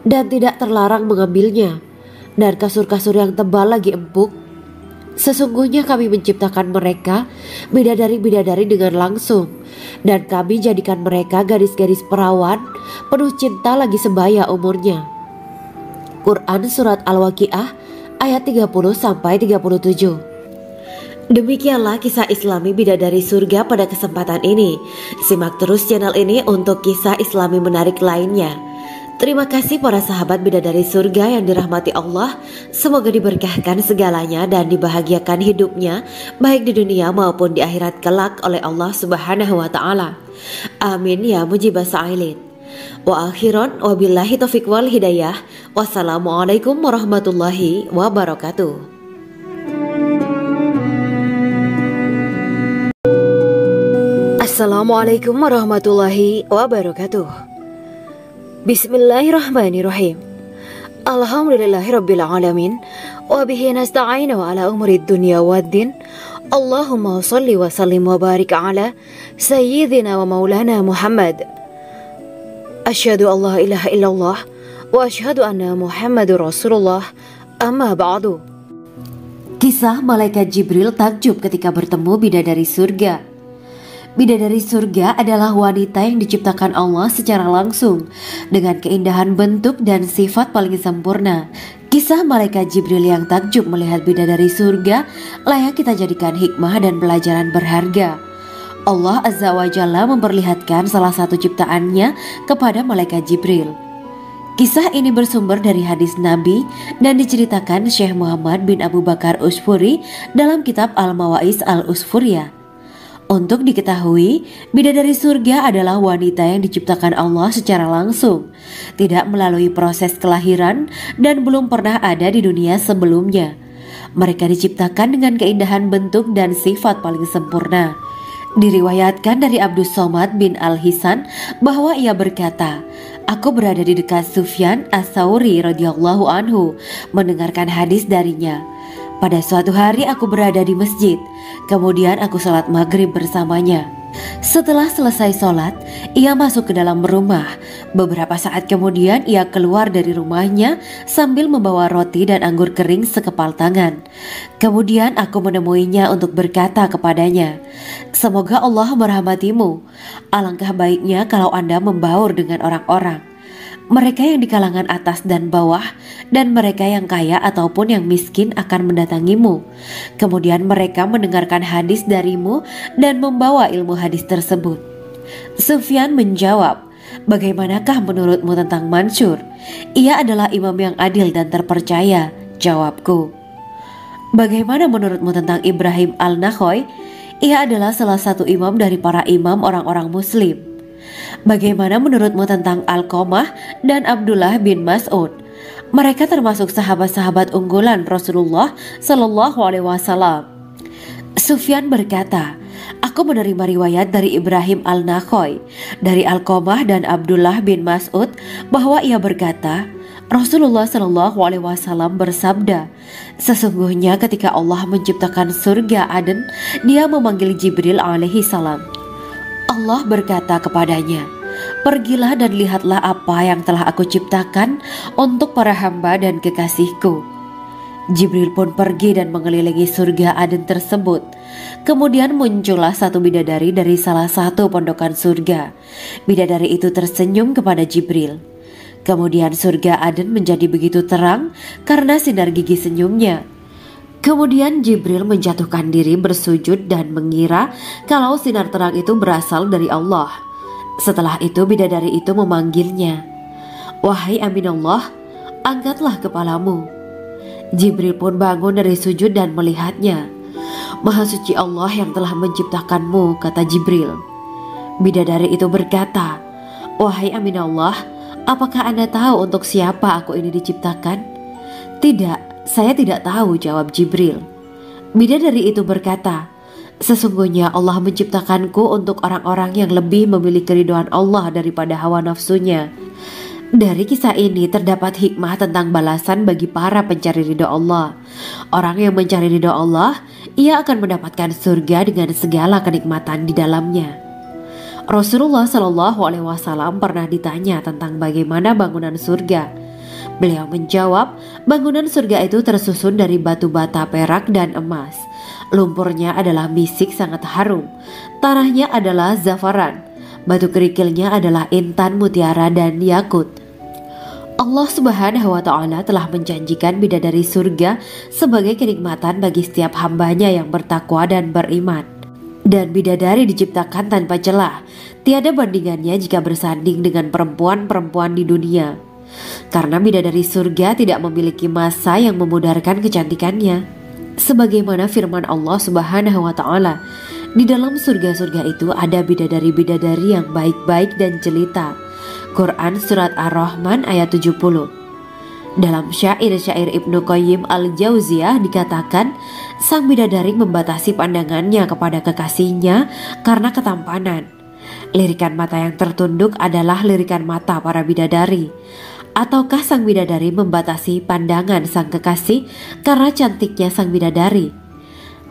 Speaker 2: dan tidak terlarang mengambilnya, dan kasur-kasur yang tebal lagi empuk. Sesungguhnya kami menciptakan mereka bidadari-bidadari dengan langsung, dan kami jadikan mereka gadis-gadis perawan penuh cinta lagi sebaya umurnya." Quran Surat Al-Waqiah ayat 30-37. Demikianlah kisah Islami bidadari surga pada kesempatan ini. Simak terus channel ini untuk kisah Islami menarik lainnya. Terima kasih para sahabat bidadari surga yang dirahmati Allah. Semoga diberkahkan segalanya dan dibahagiakan hidupnya, baik di dunia maupun di akhirat kelak oleh Allah Subhanahu wa Ta'ala. Amin ya mujibah sa'ilin. Wa akhiran wabillahi taufiq wal hidayah. Wassalamualaikum warahmatullahi wabarakatuh.
Speaker 1: Assalamualaikum warahmatullahi wabarakatuh. Bismillahirrahmanirrahim. Alhamdulillahirabbil alamin wa bihi nasta'inu ala umuri dunya waddin. Allahumma shalli wa sallim wa barik ala sayyidina wa maulana Muhammad. Asyhadu an la ilaha illallah wa asyhadu anna Muhammadur Rasulullah. Amma ba'du.
Speaker 2: Kisah malaikat Jibril takjub ketika bertemu bidadari surga. Bidadari surga adalah wanita yang diciptakan Allah secara langsung dengan keindahan bentuk dan sifat paling sempurna. Kisah malaikat Jibril yang takjub melihat bidadari surga layak kita jadikan hikmah dan pelajaran berharga. Allah Azza wa Jalla memperlihatkan salah satu ciptaannya kepada malaikat Jibril. Kisah ini bersumber dari hadis Nabi dan diceritakan Syekh Muhammad bin Abu Bakar Usfuri dalam kitab Al-Mawaiz Al-Usfuriyah. Untuk diketahui, bidadari surga adalah wanita yang diciptakan Allah secara langsung, tidak melalui proses kelahiran dan belum pernah ada di dunia sebelumnya. Mereka diciptakan dengan keindahan bentuk dan sifat paling sempurna. Diriwayatkan dari Abdus Somad bin Al-Hisan bahwa ia berkata, "Aku berada di dekat Sufyan As-Sauri radhiyallahu anhu mendengarkan hadis darinya. Pada suatu hari aku berada di masjid, kemudian aku salat maghrib bersamanya. Setelah selesai sholat, ia masuk ke dalam rumah. Beberapa saat kemudian ia keluar dari rumahnya sambil membawa roti dan anggur kering sekepal tangan. Kemudian aku menemuinya untuk berkata kepadanya, "Semoga Allah merahmatimu. Alangkah baiknya kalau Anda membaur dengan orang-orang. Mereka yang di kalangan atas dan bawah, dan mereka yang kaya ataupun yang miskin akan mendatangimu. Kemudian mereka mendengarkan hadis darimu dan membawa ilmu hadis tersebut." Sufyan menjawab, "Bagaimanakah menurutmu tentang Mansur? Ia adalah imam yang adil dan terpercaya." Jawabku, "Bagaimana menurutmu tentang Ibrahim al-Nakhoy? Ia adalah salah satu imam dari para imam orang-orang muslim." "Bagaimana menurutmu tentang Alqamah dan Abdullah bin Mas'ud? Mereka termasuk sahabat-sahabat unggulan Rasulullah Shallallahu Alaihi Wasallam." Sufyan berkata, "Aku menerima riwayat dari Ibrahim al-Nakhoy, dari Alqamah dan Abdullah bin Mas'ud bahwa ia berkata, Rasulullah Shallallahu Alaihi Wasallam bersabda, sesungguhnya ketika Allah menciptakan surga Aden, Dia memanggil Jibril alaihi salam. Allah berkata kepadanya, pergilah dan lihatlah apa yang telah aku ciptakan untuk para hamba dan kekasihku. Jibril pun pergi dan mengelilingi surga Aden tersebut. Kemudian muncullah satu bidadari dari salah satu pondokan surga. Bidadari itu tersenyum kepada Jibril. Kemudian surga Aden menjadi begitu terang karena sinar gigi senyumnya. Kemudian Jibril menjatuhkan diri bersujud dan mengira kalau sinar terang itu berasal dari Allah. Setelah itu bidadari itu memanggilnya, "Wahai Aminullah, angkatlah kepalamu." Jibril pun bangun dari sujud dan melihatnya. "Maha suci Allah yang telah menciptakanmu," kata Jibril. Bidadari itu berkata, "Wahai Aminullah, apakah Anda tahu untuk siapa aku ini diciptakan?" "Tidak, saya tidak tahu," jawab Jibril. Bidadari itu berkata, "Sesungguhnya Allah menciptakanku untuk orang-orang yang lebih memilih keridhaan Allah daripada hawa nafsunya." Dari kisah ini terdapat hikmah tentang balasan bagi para pencari ridho Allah. Orang yang mencari ridho Allah, ia akan mendapatkan surga dengan segala kenikmatan di dalamnya. Rasulullah Shallallahu Alaihi Wasallam pernah ditanya tentang bagaimana bangunan surga. Beliau menjawab, bangunan surga itu tersusun dari batu bata, perak, dan emas. Lumpurnya adalah misik sangat harum. Tanahnya adalah zafaran. Batu kerikilnya adalah intan, mutiara, dan yakut. Allah Subhanahu wa Ta'ala telah menjanjikan bidadari surga sebagai kenikmatan bagi setiap hambanya yang bertakwa dan beriman. Dan bidadari diciptakan tanpa celah, tiada bandingannya jika bersanding dengan perempuan-perempuan di dunia. Karena bidadari surga tidak memiliki masa yang memudarkan kecantikannya. Sebagaimana firman Allah Subhanahu wa Ta'ala, di dalam surga-surga itu ada bidadari-bidadari yang baik-baik dan jelita. Quran Surat Ar-Rahman ayat 70. Dalam syair-syair Ibnu Qayyim al-Jauziyah dikatakan, sang bidadari membatasi pandangannya kepada kekasihnya karena ketampanan. Lirikan mata yang tertunduk adalah lirikan mata para bidadari. Ataukah sang bidadari membatasi pandangan sang kekasih karena cantiknya sang bidadari?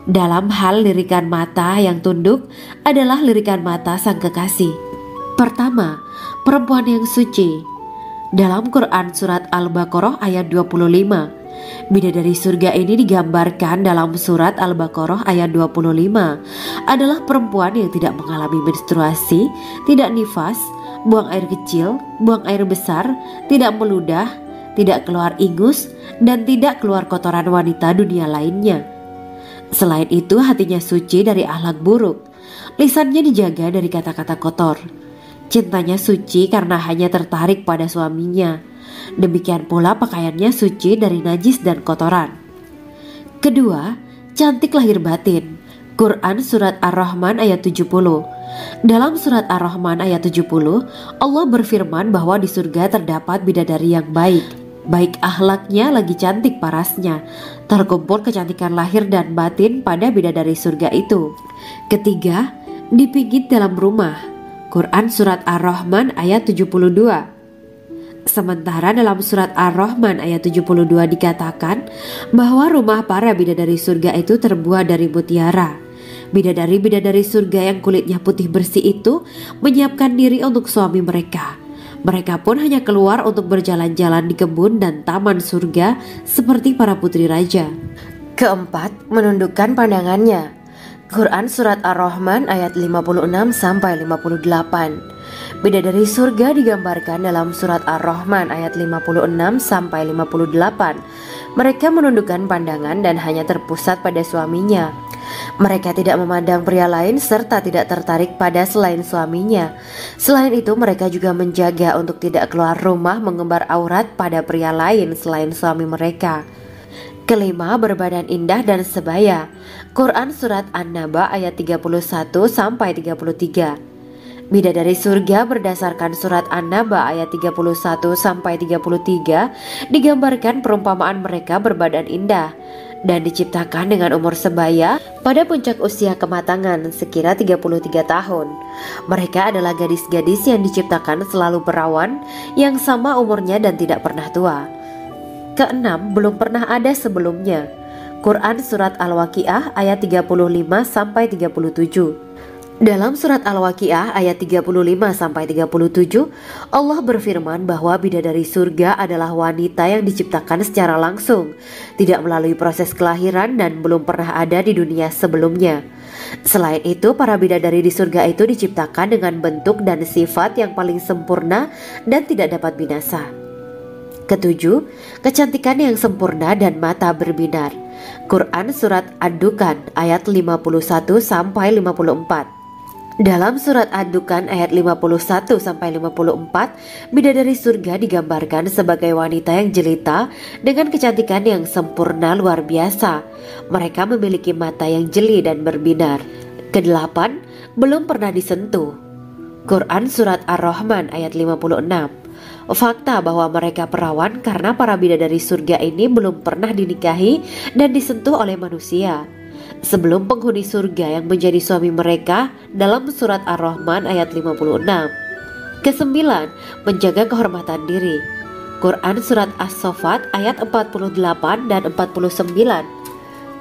Speaker 2: Dalam hal lirikan mata yang tunduk adalah lirikan mata sang kekasih. Pertama, perempuan yang suci. Dalam Quran Surat Al-Baqarah ayat 25, bidadari surga ini digambarkan dalam Surat Al-Baqarah ayat 25 adalah perempuan yang tidak mengalami menstruasi, tidak nifas, buang air kecil, buang air besar, tidak meludah, tidak keluar ingus, dan tidak keluar kotoran wanita dunia lainnya. Selain itu hatinya suci dari akhlak buruk, lisannya dijaga dari kata-kata kotor. Cintanya suci karena hanya tertarik pada suaminya. Demikian pula pakaiannya suci dari najis dan kotoran. Kedua, cantik lahir batin. Quran Surat Ar-Rahman ayat 70. Dalam Surat Ar-Rahman ayat 70, Allah berfirman bahwa di surga terdapat bidadari yang baik. Baik akhlaknya lagi cantik parasnya. Terkumpul kecantikan lahir dan batin pada bidadari surga itu. Ketiga, dipijit dalam rumah. Quran Surat Ar-Rahman ayat 72. Sementara dalam Surat Ar-Rahman ayat 72 dikatakan bahwa rumah para bidadari surga itu terbuat dari mutiara. Bidadari-bidadari surga yang kulitnya putih bersih itu menyiapkan diri untuk suami mereka. Mereka pun hanya keluar untuk berjalan-jalan di kebun dan taman surga seperti para putri raja.
Speaker 1: Keempat, menundukkan pandangannya. Quran Surat Ar-Rahman ayat 56-58. Bidadari surga digambarkan dalam Surat Ar-Rahman ayat 56-58. Mereka menundukkan pandangan dan hanya terpusat pada suaminya. Mereka tidak memandang pria lain serta tidak tertarik pada selain suaminya. Selain itu, mereka juga menjaga untuk tidak keluar rumah mengembar aurat pada pria lain selain suami mereka. Kelima, berbadan indah dan sebaya. Quran Surat An-Naba ayat 31-33. Bidadari surga berdasarkan Surat An-Naba ayat 31-33 digambarkan perumpamaan mereka berbadan indah dan diciptakan dengan umur sebaya pada puncak usia kematangan sekira 33 tahun. Mereka adalah gadis-gadis yang diciptakan selalu perawan yang sama umurnya dan tidak pernah tua. Keenam, belum pernah ada sebelumnya. Quran Surat Al-Waqiah ayat 35-37. Dalam Surat Al-Waqiah ayat 35-37, Allah berfirman bahwa bidadari surga adalah wanita yang diciptakan secara langsung, tidak melalui proses kelahiran dan belum pernah ada di dunia sebelumnya. Selain itu, para bidadari di surga itu diciptakan dengan bentuk dan sifat yang paling sempurna dan tidak dapat binasa. Ketujuh, kecantikan yang sempurna dan mata berbinar. Quran Surat Ad-Dukan ayat 51-54. Dalam Surat Ad-Dukan ayat 51-54, bidadari surga digambarkan sebagai wanita yang jelita dengan kecantikan yang sempurna luar biasa. Mereka memiliki mata yang jeli dan berbinar. Kedelapan, belum pernah disentuh. Quran Surat Ar-Rahman ayat 56. Fakta bahwa mereka perawan karena para bidadari surga ini belum pernah dinikahi dan disentuh oleh manusia sebelum penghuni surga yang menjadi suami mereka dalam Surat Ar-Rahman ayat 56. Kesembilan, menjaga kehormatan diri. Quran Surat As-Saffat ayat 48 dan 49.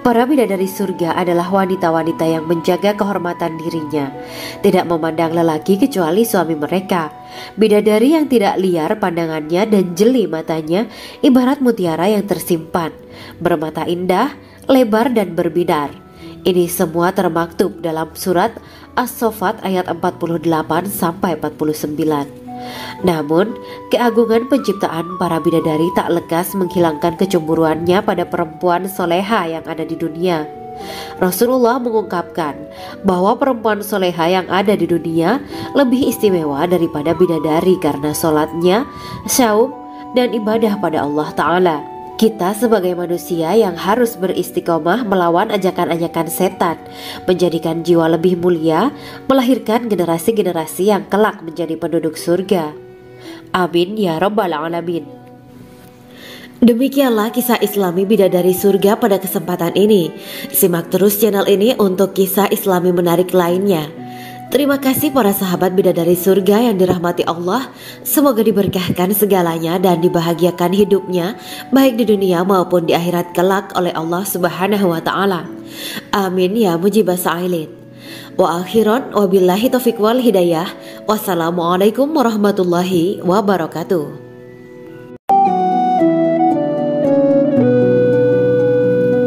Speaker 1: Para bidadari surga adalah wanita-wanita yang menjaga kehormatan dirinya, tidak memandang lelaki kecuali suami mereka. Bidadari yang tidak liar pandangannya dan jeli matanya ibarat mutiara yang tersimpan, bermata indah, lebar dan berbinar. Ini semua termaktub dalam Surat As-Saffat ayat 48-49. Namun, keagungan penciptaan para bidadari tak lekas menghilangkan kecemburuannya pada perempuan soleha yang ada di dunia. Rasulullah mengungkapkan bahwa perempuan soleha yang ada di dunia lebih istimewa daripada bidadari karena sholatnya, saum, dan ibadah pada Allah Ta'ala. Kita sebagai manusia yang harus beristiqomah melawan ajakan-ajakan setan, menjadikan jiwa lebih mulia, melahirkan generasi-generasi yang kelak menjadi penduduk surga. Amin ya Rabbal Alamin. Demikianlah kisah Islami bidadari surga pada kesempatan ini. Simak terus channel ini untuk kisah Islami menarik lainnya. Terima kasih para sahabat bidadari surga yang dirahmati Allah. Semoga diberkahkan segalanya dan dibahagiakan hidupnya baik di dunia maupun di akhirat kelak oleh Allah Subhanahu wa Ta'ala. Amin ya mujibah sa'ilin. Wa akhiran wabillahi taufiq wal hidayah. Wassalamualaikum warahmatullahi wabarakatuh.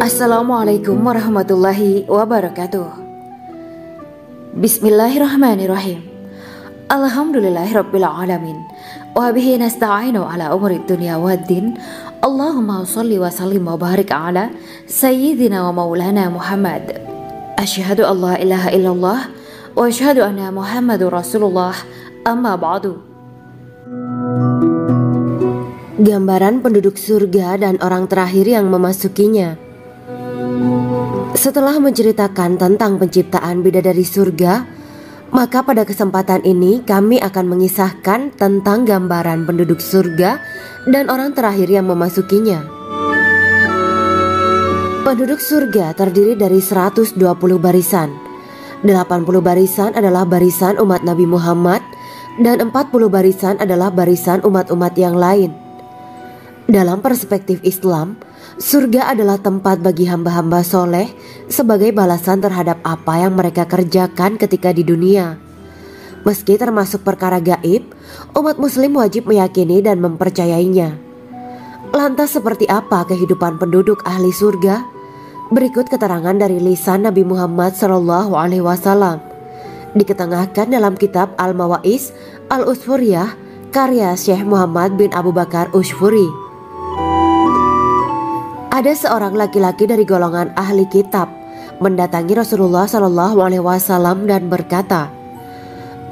Speaker 1: Assalamualaikum warahmatullahi wabarakatuh. Bismillahirrahmanirrahim. Alhamdulillahirabbil alamin. Wa bihi nasta'inu ala umuri dunya waddin. Allahumma shalli wa sallim wa barik ala sayyidina wa maulana Muhammad. Asyhadu an la ilaha illallah wa asyhadu anna Muhammadur Rasulullah. Amma ba'du. Gambaran penduduk surga dan orang terakhir yang memasukinya. Setelah menceritakan tentang penciptaan bidadari surga, maka pada kesempatan ini kami akan mengisahkan tentang gambaran penduduk surga dan orang terakhir yang memasukinya. Penduduk surga terdiri dari 120 barisan. 80 barisan adalah barisan umat Nabi Muhammad dan 40 barisan adalah barisan umat-umat yang lain. Dalam perspektif Islam,
Speaker 3: Surga adalah tempat bagi hamba-hamba soleh sebagai balasan terhadap apa yang mereka kerjakan ketika di dunia. Meski termasuk perkara gaib, umat muslim wajib meyakini dan mempercayainya. Lantas seperti apa kehidupan penduduk ahli surga? Berikut keterangan dari lisan Nabi Muhammad SAW, diketengahkan dalam kitab Al-Mawaiz Al-Usfuriyah karya Syekh Muhammad bin Abu Bakar Ushfuri. Ada seorang laki-laki dari golongan ahli kitab mendatangi Rasulullah SAW dan berkata,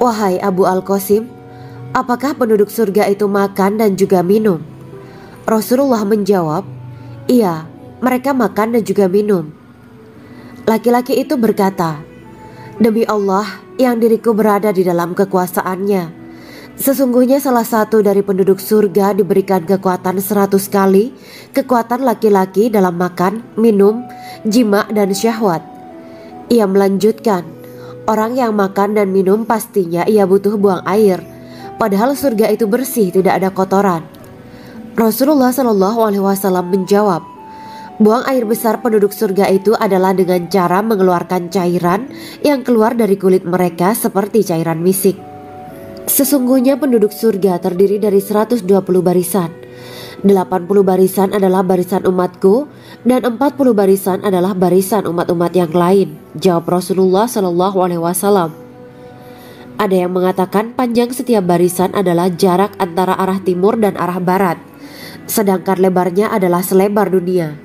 Speaker 3: "Wahai Abu Al-Qasim, apakah penduduk surga itu makan dan juga minum?" Rasulullah menjawab, "Iya, mereka makan dan juga minum." Laki-laki itu berkata, "Demi Allah yang diriku berada di dalam kekuasaannya, sesungguhnya salah satu dari penduduk surga diberikan kekuatan 100 kali kekuatan laki-laki dalam makan, minum, jima, dan syahwat." Ia melanjutkan, "Orang yang makan dan minum pastinya ia butuh buang air, padahal surga itu bersih, tidak ada kotoran." Rasulullah SAW menjawab, "Buang air besar penduduk surga itu adalah dengan cara mengeluarkan cairan yang keluar dari kulit mereka seperti cairan misik. Sesungguhnya penduduk surga terdiri dari 120 barisan. 80 barisan adalah barisan umatku dan 40 barisan adalah barisan umat-umat yang lain," jawab Rasulullah SAW. Ada yang mengatakan panjang setiap barisan adalah jarak antara arah timur dan arah barat, sedangkan lebarnya adalah selebar dunia.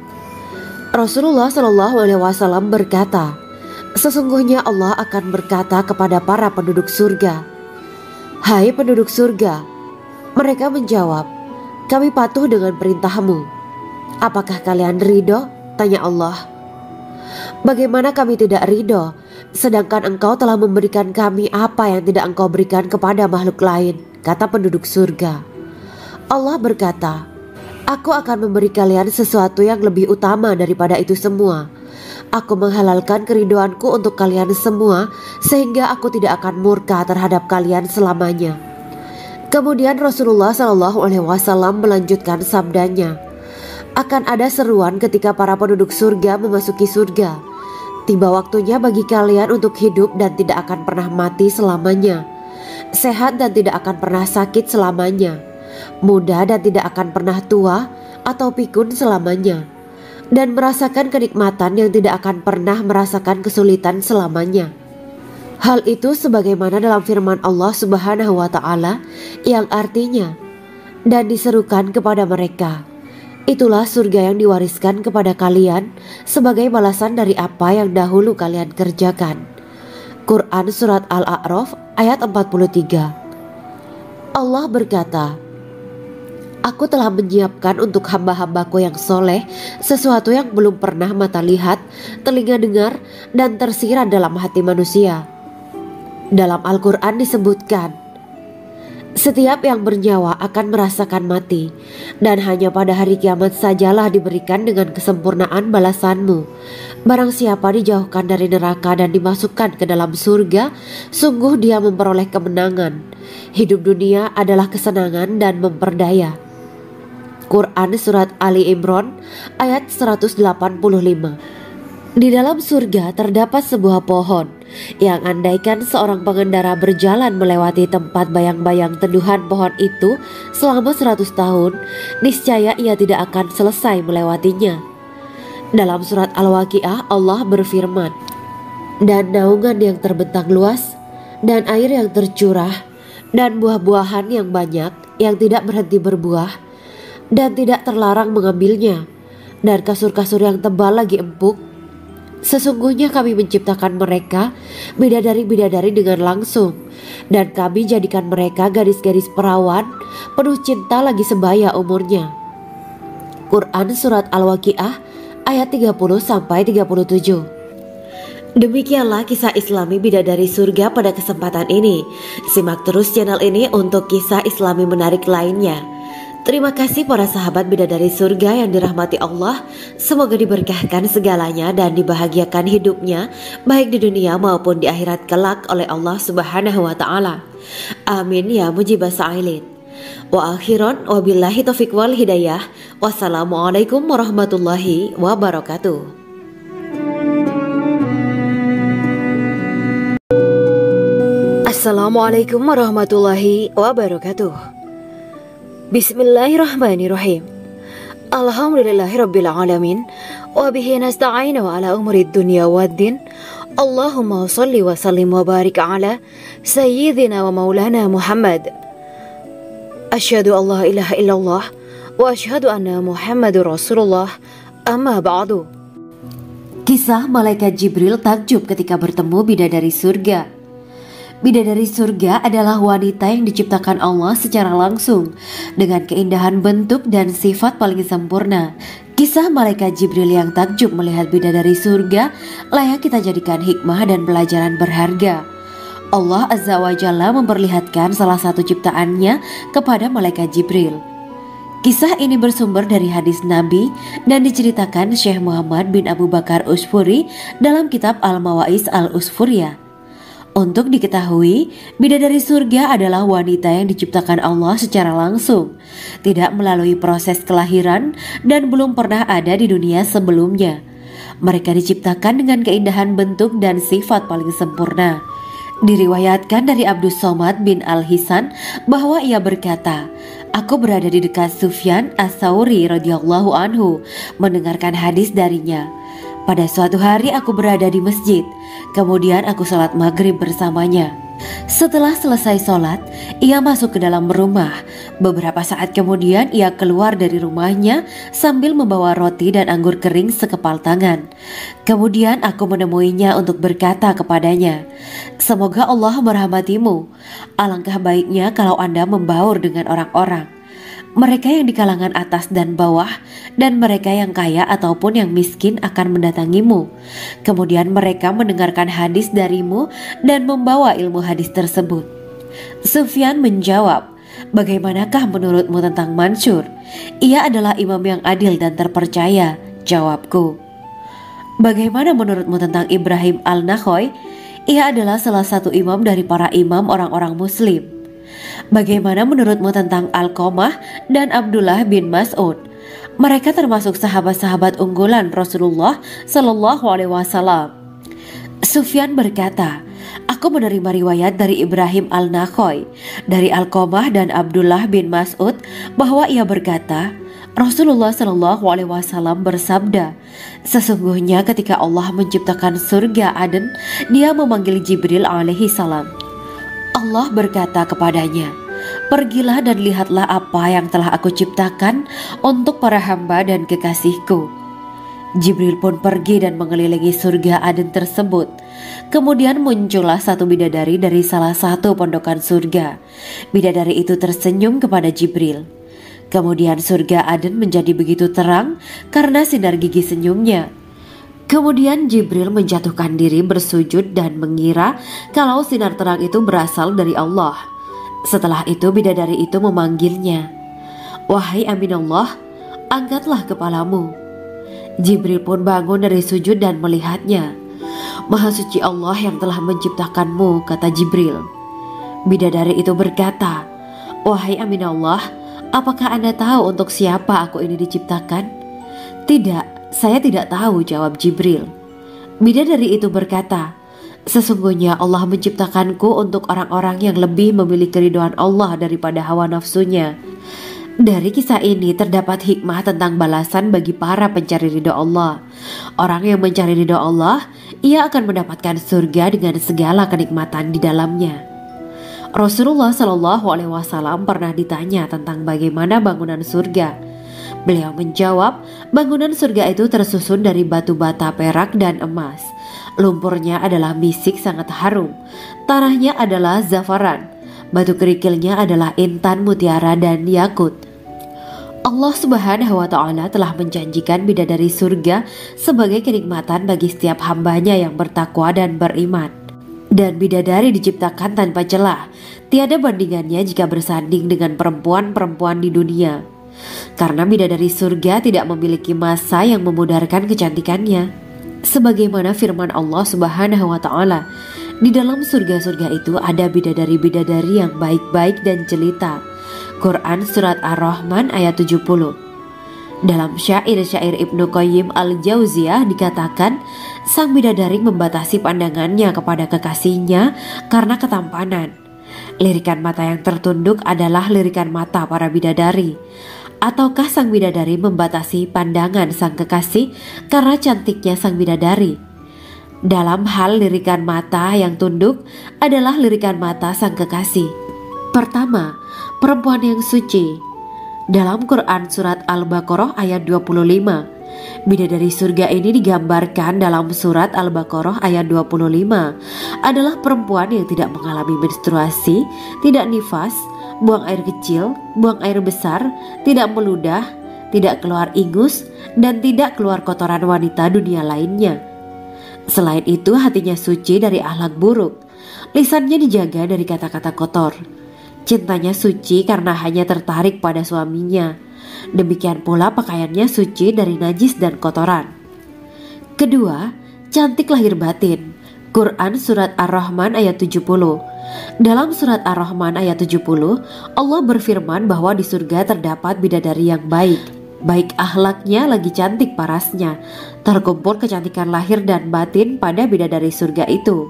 Speaker 3: Rasulullah SAW berkata, "Sesungguhnya Allah akan berkata kepada para penduduk surga, 'Hai penduduk surga,' mereka menjawab, 'Kami patuh dengan perintahmu.' 'Apakah kalian ridho?' tanya Allah. 'Bagaimana kami tidak ridho, sedangkan engkau telah memberikan kami apa yang tidak engkau berikan kepada makhluk lain,' kata penduduk surga. Allah berkata, 'Aku akan memberi kalian sesuatu yang lebih utama daripada itu semua. Aku menghalalkan keridoanku untuk kalian semua sehingga aku tidak akan murka terhadap kalian selamanya.'" Kemudian Rasulullah SAW melanjutkan sabdanya, "Akan ada seruan ketika para penduduk surga memasuki surga. Tiba waktunya bagi kalian untuk hidup dan tidak akan pernah mati selamanya, sehat dan tidak akan pernah sakit selamanya, muda dan tidak akan pernah tua atau pikun selamanya, dan merasakan kenikmatan yang tidak akan pernah merasakan kesulitan selamanya." Hal itu sebagaimana dalam firman Allah Subhanahu wa Ta'ala yang artinya, "Dan diserukan kepada mereka, itulah surga yang diwariskan kepada kalian sebagai balasan dari apa yang dahulu kalian kerjakan." Quran Surat Al-A'raf ayat 43. Allah berkata, "Aku telah menyiapkan untuk hamba-hambaku yang soleh sesuatu yang belum pernah mata lihat, telinga dengar, dan tersirat dalam hati manusia." Dalam Al-Quran disebutkan, "Setiap yang bernyawa akan merasakan mati, dan hanya pada hari kiamat sajalah diberikan dengan kesempurnaan balasanmu. Barang siapa dijauhkan dari neraka dan dimasukkan ke dalam surga, sungguh dia memperoleh kemenangan. Hidup dunia adalah kesenangan dan memperdaya." Quran Surat Ali Imran ayat 185. Di dalam surga terdapat sebuah pohon yang andaikan seorang pengendara berjalan melewati tempat bayang-bayang teduhan pohon itu selama 100 tahun, niscaya ia tidak akan selesai melewatinya. Dalam surat Al-Waqiah Allah berfirman, "Dan naungan yang terbentang luas, dan air yang tercurah, dan buah-buahan yang banyak yang tidak berhenti berbuah, dan tidak terlarang mengambilnya, dan kasur-kasur yang tebal lagi empuk. Sesungguhnya kami menciptakan mereka bidadari-bidadari dengan langsung, dan kami jadikan mereka gadis-gadis perawan penuh cinta lagi sebaya umurnya." Quran Surat Al-Waqiah ayat 30-37. Demikianlah kisah Islami bidadari surga pada kesempatan ini. Simak terus channel ini untuk kisah Islami menarik lainnya. Terima kasih para sahabat bidadari surga yang dirahmati Allah. Semoga diberkahkan segalanya dan dibahagiakan hidupnya baik di dunia maupun di akhirat kelak oleh Allah Subhanahu wa Ta'ala. Amin ya mujibas sa'ilin. Wa akhiran wabillahi taufiq wal hidayah. Wassalamualaikum warahmatullahi wabarakatuh.
Speaker 1: Assalamualaikum warahmatullahi wabarakatuh. Bismillahirrahmanirrahim. Alhamdulillahirabbil alamin wa bihi nasta'inu ala umuri dunya waddin. Allahumma shalli wa sallim wa barik ala sayyidina wa maulana Muhammad. Asyhadu an la ilaha illallah wa asyhadu anna Muhammadur Rasulullah. Amma ba'du.
Speaker 2: Kisah malaikat Jibril takjub ketika bertemu bidadari surga. Bidadari surga adalah wanita yang diciptakan Allah secara langsung dengan keindahan bentuk dan sifat paling sempurna. Kisah malaikat Jibril yang takjub melihat bidadari surga layak kita jadikan hikmah dan pelajaran berharga. Allah Azza wa Jalla memperlihatkan salah satu ciptaannya kepada malaikat Jibril. Kisah ini bersumber dari hadis Nabi dan diceritakan Syekh Muhammad bin Abu Bakar Usfuri dalam kitab Al-Mawaiz Al-Usfuriyah. Untuk diketahui, bidadari surga adalah wanita yang diciptakan Allah secara langsung, tidak melalui proses kelahiran dan belum pernah ada di dunia sebelumnya. Mereka diciptakan dengan keindahan bentuk dan sifat paling sempurna. Diriwayatkan dari Abdus Somad bin Al-Hisan bahwa ia berkata, "Aku berada di dekat Sufyan As-Tsauri radhiyallahu anhu mendengarkan hadis darinya. Pada suatu hari aku berada di masjid, kemudian aku sholat maghrib bersamanya. Setelah selesai sholat, ia masuk ke dalam rumah. Beberapa saat kemudian ia keluar dari rumahnya sambil membawa roti dan anggur kering sekepal tangan. Kemudian aku menemuinya untuk berkata kepadanya, 'Semoga Allah merahmatimu. Alangkah baiknya kalau Anda membaur dengan orang-orang. Mereka yang di kalangan atas dan bawah, dan mereka yang kaya ataupun yang miskin akan mendatangimu. Kemudian mereka mendengarkan hadis darimu dan membawa ilmu hadis tersebut.' Sufyan menjawab, 'Bagaimanakah menurutmu tentang Mansur? Ia adalah imam yang adil dan terpercaya.' Jawabku, 'Bagaimana menurutmu tentang Ibrahim Al-Nakhoy? Ia adalah salah satu imam dari para imam orang-orang muslim.' Bagaimana menurutmu tentang Alqamah dan Abdullah bin Mas'ud? Mereka termasuk sahabat-sahabat unggulan Rasulullah Sallallahu Alaihi Wasallam.' Sufyan berkata, 'Aku menerima riwayat dari Ibrahim Al-Nakhoy, dari Alqamah dan Abdullah bin Mas'ud bahwa ia berkata, Rasulullah Sallallahu Alaihi Wasallam bersabda, sesungguhnya ketika Allah menciptakan surga Aden, Dia memanggil Jibril alaihi salam. Allah berkata kepadanya, pergilah dan lihatlah apa yang telah aku ciptakan untuk para hamba dan kekasihku. Jibril pun pergi dan mengelilingi surga Aden tersebut. Kemudian muncullah satu bidadari dari salah satu pondokan surga. Bidadari itu tersenyum kepada Jibril. Kemudian surga Aden menjadi begitu terang karena sinar gigi senyumnya. Kemudian Jibril menjatuhkan diri bersujud dan mengira kalau sinar terang itu berasal dari Allah. Setelah itu bidadari itu memanggilnya, wahai Aminullah, angkatlah kepalamu. Jibril pun bangun dari sujud dan melihatnya. Maha suci Allah yang telah menciptakanmu, kata Jibril. Bidadari itu berkata, wahai Aminullah, apakah Anda tahu untuk siapa aku ini diciptakan? Tidak, saya tidak tahu, jawab Jibril. Bidadari itu berkata, sesungguhnya Allah menciptakanku untuk orang-orang yang lebih memilih keridhaan Allah daripada hawa nafsunya. Dari kisah ini terdapat hikmah tentang balasan bagi para pencari ridha Allah. Orang yang mencari ridha Allah, ia akan mendapatkan surga dengan segala kenikmatan di dalamnya. Rasulullah Shallallahu Alaihi Wasallam pernah ditanya tentang bagaimana bangunan surga. Beliau menjawab, bangunan surga itu tersusun dari batu bata, perak, dan emas. Lumpurnya adalah misik sangat harum. Tanahnya adalah zafaran. Batu kerikilnya adalah intan, mutiara, dan yakut. Allah Subhanahu wa Ta'ala telah menjanjikan bidadari surga sebagai kenikmatan bagi setiap hambanya yang bertakwa dan beriman. Dan bidadari diciptakan tanpa celah. Tiada bandingannya jika bersanding dengan perempuan-perempuan di dunia. Karena bidadari surga tidak memiliki masa yang memudarkan kecantikannya. Sebagaimana firman Allah Subhanahu wa Ta'ala, di dalam surga-surga itu ada bidadari-bidadari yang baik-baik dan jelita. Quran Surat Ar-Rahman ayat 70. Dalam syair-syair Ibnu Qayyim al-Jauziyah dikatakan, sang bidadari membatasi pandangannya kepada kekasihnya karena ketampanan. Lirikan mata yang tertunduk adalah lirikan mata para bidadari. Ataukah sang bidadari membatasi pandangan sang kekasih karena cantiknya sang bidadari? Dalam hal lirikan mata yang tunduk adalah lirikan mata sang kekasih. Pertama, perempuan yang suci. Dalam Quran Surat Al-Baqarah ayat 25, bidadari surga ini digambarkan dalam Surat Al-Baqarah ayat 25 adalah perempuan yang tidak mengalami menstruasi, tidak nifas, buang air kecil, buang air besar, tidak meludah, tidak keluar ingus, dan tidak keluar kotoran wanita dunia lainnya. Selain itu, hatinya suci dari akhlak buruk, lisannya dijaga dari kata-kata kotor. Cintanya suci karena hanya tertarik pada suaminya. Demikian pula pakaiannya suci dari najis dan kotoran. Kedua, cantik lahir batin. Quran Surat Ar-Rahman ayat 70. Dalam Surat Ar-Rahman ayat 70, Allah berfirman bahwa di surga terdapat bidadari yang baik. Baik akhlaknya lagi cantik parasnya. Terkumpul kecantikan lahir dan batin pada bidadari surga itu.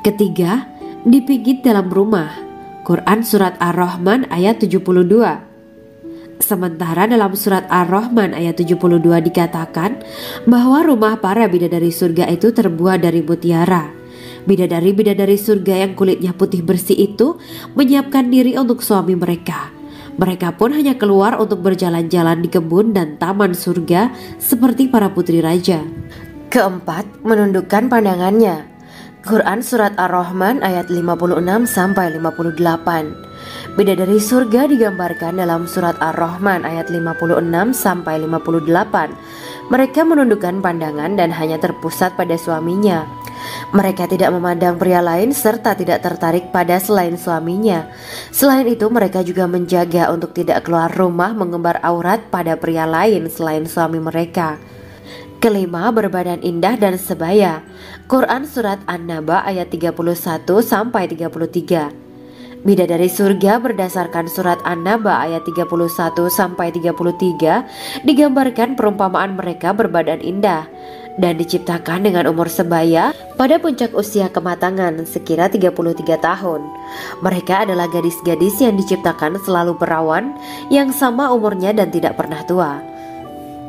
Speaker 2: Ketiga, dipijit dalam rumah. Quran Surat Ar-Rahman ayat 72. Sementara dalam Surat Ar-Rahman ayat 72 dikatakan bahwa rumah para bidadari surga itu terbuat dari mutiara. Bidadari-bidadari surga yang kulitnya putih bersih itu menyiapkan diri untuk suami mereka. Mereka pun hanya keluar untuk berjalan-jalan di kebun dan taman surga seperti para putri raja.
Speaker 3: Keempat, menundukkan pandangannya. Quran Surat Ar-Rahman ayat 56-58. Bidadari surga digambarkan dalam Surat Ar-Rahman ayat 56-58. Mereka menundukkan pandangan dan hanya terpusat pada suaminya. Mereka tidak memandang pria lain serta tidak tertarik pada selain suaminya. Selain itu, mereka juga menjaga untuk tidak keluar rumah mengembar aurat pada pria lain selain suami mereka. Kelima, berbadan indah dan sebaya. Quran Surat An-Naba ayat 31-33. Bidadari surga berdasarkan Surat An-Naba ayat 31-33 digambarkan perumpamaan mereka berbadan indah dan diciptakan dengan umur sebaya pada puncak usia kematangan sekira 33 tahun. Mereka adalah gadis-gadis yang diciptakan selalu perawan yang sama umurnya dan tidak pernah tua.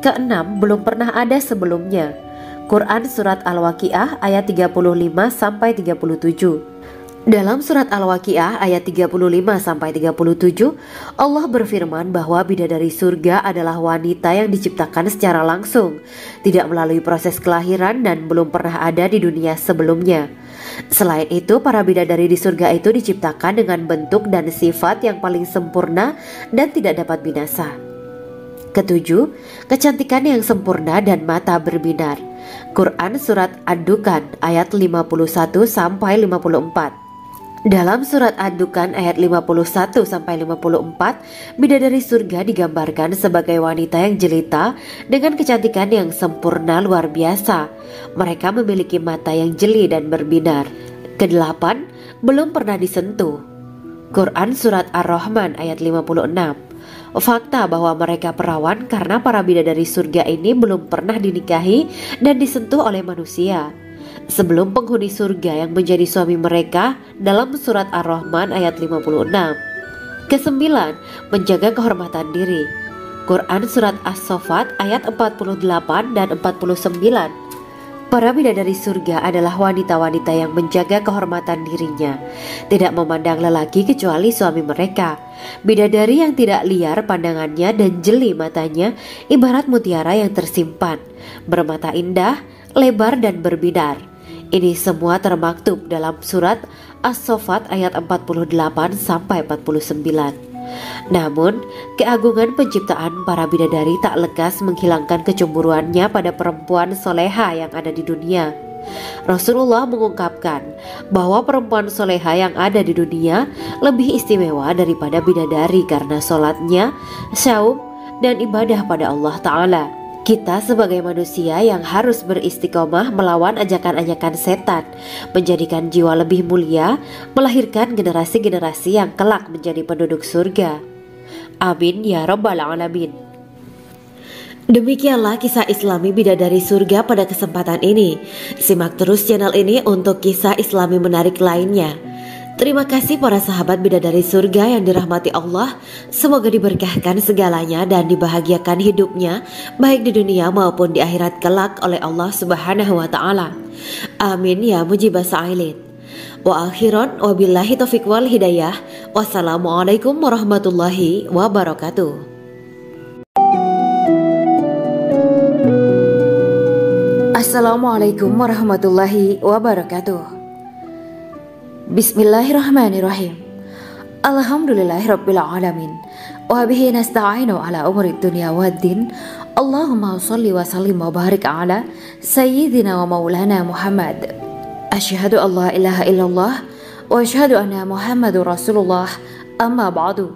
Speaker 3: Keenam, belum pernah ada sebelumnya. Quran Surat Al-Waqiah ayat 35-37. Dalam Surat Al-Waqiah ayat 35-37, Allah berfirman bahwa bidadari surga adalah wanita yang diciptakan secara langsung, tidak melalui proses kelahiran dan belum pernah ada di dunia sebelumnya. Selain itu, para bidadari di surga itu diciptakan dengan bentuk dan sifat yang paling sempurna dan tidak dapat binasa. Ketujuh, kecantikan yang sempurna dan mata berbinar. Quran Surat Ad-Dukhan ayat 51-54. Dalam Surat Ad-Dukhan ayat 51-54, bidadari surga digambarkan sebagai wanita yang jelita dengan kecantikan yang sempurna luar biasa. Mereka memiliki mata yang jeli dan berbinar. Kedelapan, belum pernah disentuh. Quran Surat Ar-Rahman ayat 56. Fakta bahwa mereka perawan karena para bidadari surga ini belum pernah dinikahi dan disentuh oleh manusia sebelum penghuni surga yang menjadi suami mereka dalam Surat Ar-Rahman ayat 56. Kesembilan, menjaga kehormatan diri. Quran Surat As-Saffat ayat 48 dan 49. Para bidadari surga adalah wanita-wanita yang menjaga kehormatan dirinya, tidak memandang lelaki kecuali suami mereka. Bidadari yang tidak liar pandangannya dan jeli matanya ibarat mutiara yang tersimpan, bermata indah, lebar dan berbinar. Ini semua termaktub dalam Surat As-Saffat ayat 48-49. Namun, keagungan penciptaan para bidadari tak lekas menghilangkan kecemburuannya pada perempuan soleha yang ada di dunia. Rasulullah mengungkapkan bahwa perempuan soleha yang ada di dunia lebih istimewa daripada bidadari karena sholatnya, saum, dan ibadah pada Allah Ta'ala. Kita sebagai manusia yang harus beristiqomah melawan ajakan-ajakan setan, menjadikan jiwa lebih mulia, melahirkan generasi-generasi yang kelak menjadi penduduk surga.
Speaker 2: Amin ya rabbal alamin.
Speaker 3: Demikianlah kisah Islami bidadari surga pada kesempatan ini. Simak terus channel ini untuk kisah Islami menarik lainnya. Terima kasih para sahabat bidadari surga yang dirahmati Allah. Semoga diberkahkan segalanya dan dibahagiakan hidupnya baik di dunia maupun di akhirat kelak oleh Allah Subhanahu wa taala. Amin ya mujibah sa'ilin. Wa akhiran wabillahi taufiq wal hidayah. Wassalamualaikum warahmatullahi wabarakatuh.
Speaker 1: Assalamualaikum warahmatullahi wabarakatuh. Bismillahirrahmanirrahim. Alhamdulillahirabbil alamin. Wa bihi nasta'inu ala umuri dunya waddin. Allahumma shalli wa sallim wa barik ala sayyidina wa maulana Muhammad. Asyhadu an la ilaha illallah wa asyhadu anna Muhammadur Rasulullah. Amma ba'du.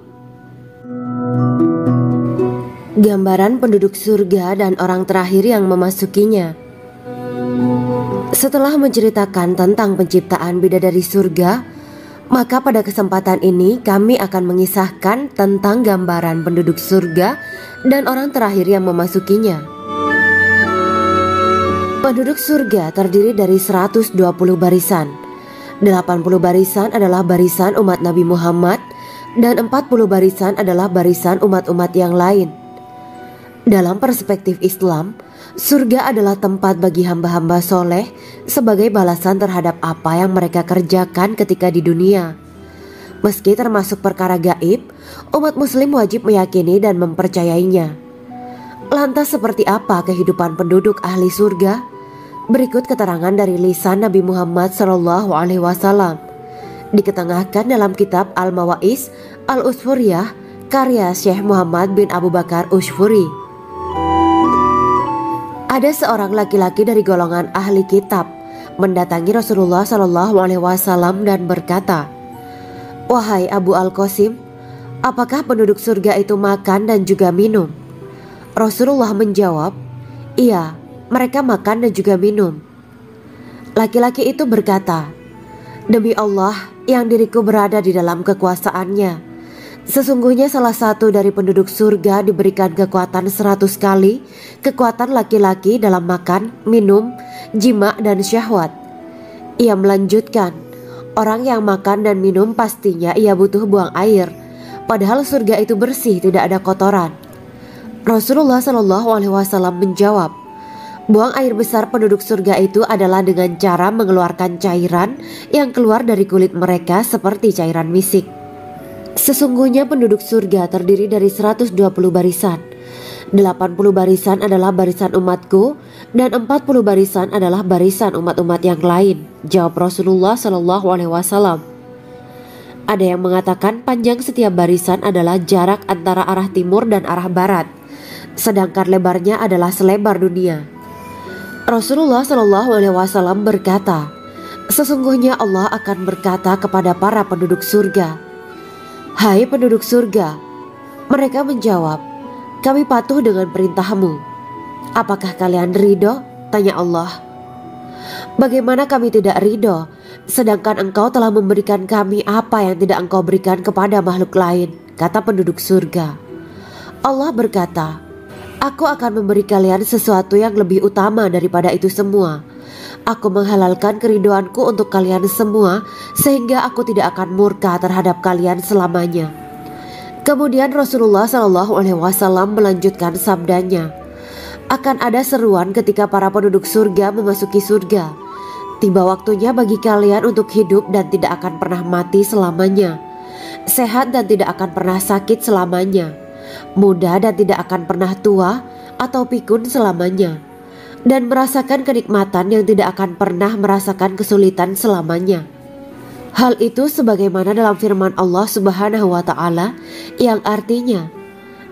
Speaker 3: Gambaran penduduk surga dan orang terakhir yang memasukinya. Setelah menceritakan tentang penciptaan bidadari surga, maka pada kesempatan ini kami akan mengisahkan tentang gambaran penduduk surga dan orang terakhir yang memasukinya. Penduduk surga terdiri dari 120 barisan. 80 barisan adalah barisan umat Nabi Muhammad dan 40 barisan adalah barisan umat-umat yang lain. Dalam perspektif Islam, surga adalah tempat bagi hamba-hamba soleh sebagai balasan terhadap apa yang mereka kerjakan ketika di dunia. Meski termasuk perkara gaib, umat muslim wajib meyakini dan mempercayainya. Lantas seperti apa kehidupan penduduk ahli surga? Berikut keterangan dari lisan Nabi Muhammad SAW. Diketengahkan dalam kitab Al-Mawa'is Al-Usfuriyah karya Syekh Muhammad bin Abu Bakar Ushfuri. Ada seorang laki-laki dari golongan ahli kitab mendatangi Rasulullah SAW dan berkata, "Wahai Abu Al-Qasim, apakah penduduk surga itu makan dan juga minum?" Rasulullah menjawab, "Iya, mereka makan dan juga minum." Laki-laki itu berkata, "Demi Allah yang diriku berada di dalam kekuasaannya, sesungguhnya salah satu dari penduduk surga diberikan kekuatan 100 kali kekuatan laki-laki dalam makan, minum, jima, dan syahwat." Ia melanjutkan, "Orang yang makan dan minum pastinya ia butuh buang air, padahal surga itu bersih, tidak ada kotoran." Rasulullah SAW menjawab, "Buang air besar penduduk surga itu adalah dengan cara mengeluarkan cairan yang keluar dari kulit mereka seperti cairan misik." Sesungguhnya penduduk surga terdiri dari 120 barisan. 80 barisan adalah barisan umatku dan 40 barisan adalah barisan umat-umat yang lain, jawab Rasulullah SAW. Ada yang mengatakan panjang setiap barisan adalah jarak antara arah timur dan arah barat, sedangkan lebarnya adalah selebar dunia. Rasulullah SAW berkata, "Sesungguhnya Allah akan berkata kepada para penduduk surga, 'Hai penduduk surga,' mereka menjawab, 'Kami patuh dengan perintahmu.' 'Apakah kalian ridho?' tanya Allah. 'Bagaimana kami tidak ridho, sedangkan engkau telah memberikan kami apa yang tidak engkau berikan kepada makhluk lain,' kata penduduk surga. Allah berkata, 'Aku akan memberi kalian sesuatu yang lebih utama daripada itu semua. Aku menghalalkan keridoanku untuk kalian semua sehingga aku tidak akan murka terhadap kalian selamanya.'" Kemudian Rasulullah SAW melanjutkan sabdanya, "Akan ada seruan ketika para penduduk surga memasuki surga. Tiba waktunya bagi kalian untuk hidup dan tidak akan pernah mati selamanya, sehat dan tidak akan pernah sakit selamanya, muda dan tidak akan pernah tua atau pikun selamanya, dan merasakan kenikmatan yang tidak akan pernah merasakan kesulitan selamanya." Hal itu sebagaimana dalam firman Allah Subhanahu wa taala yang artinya,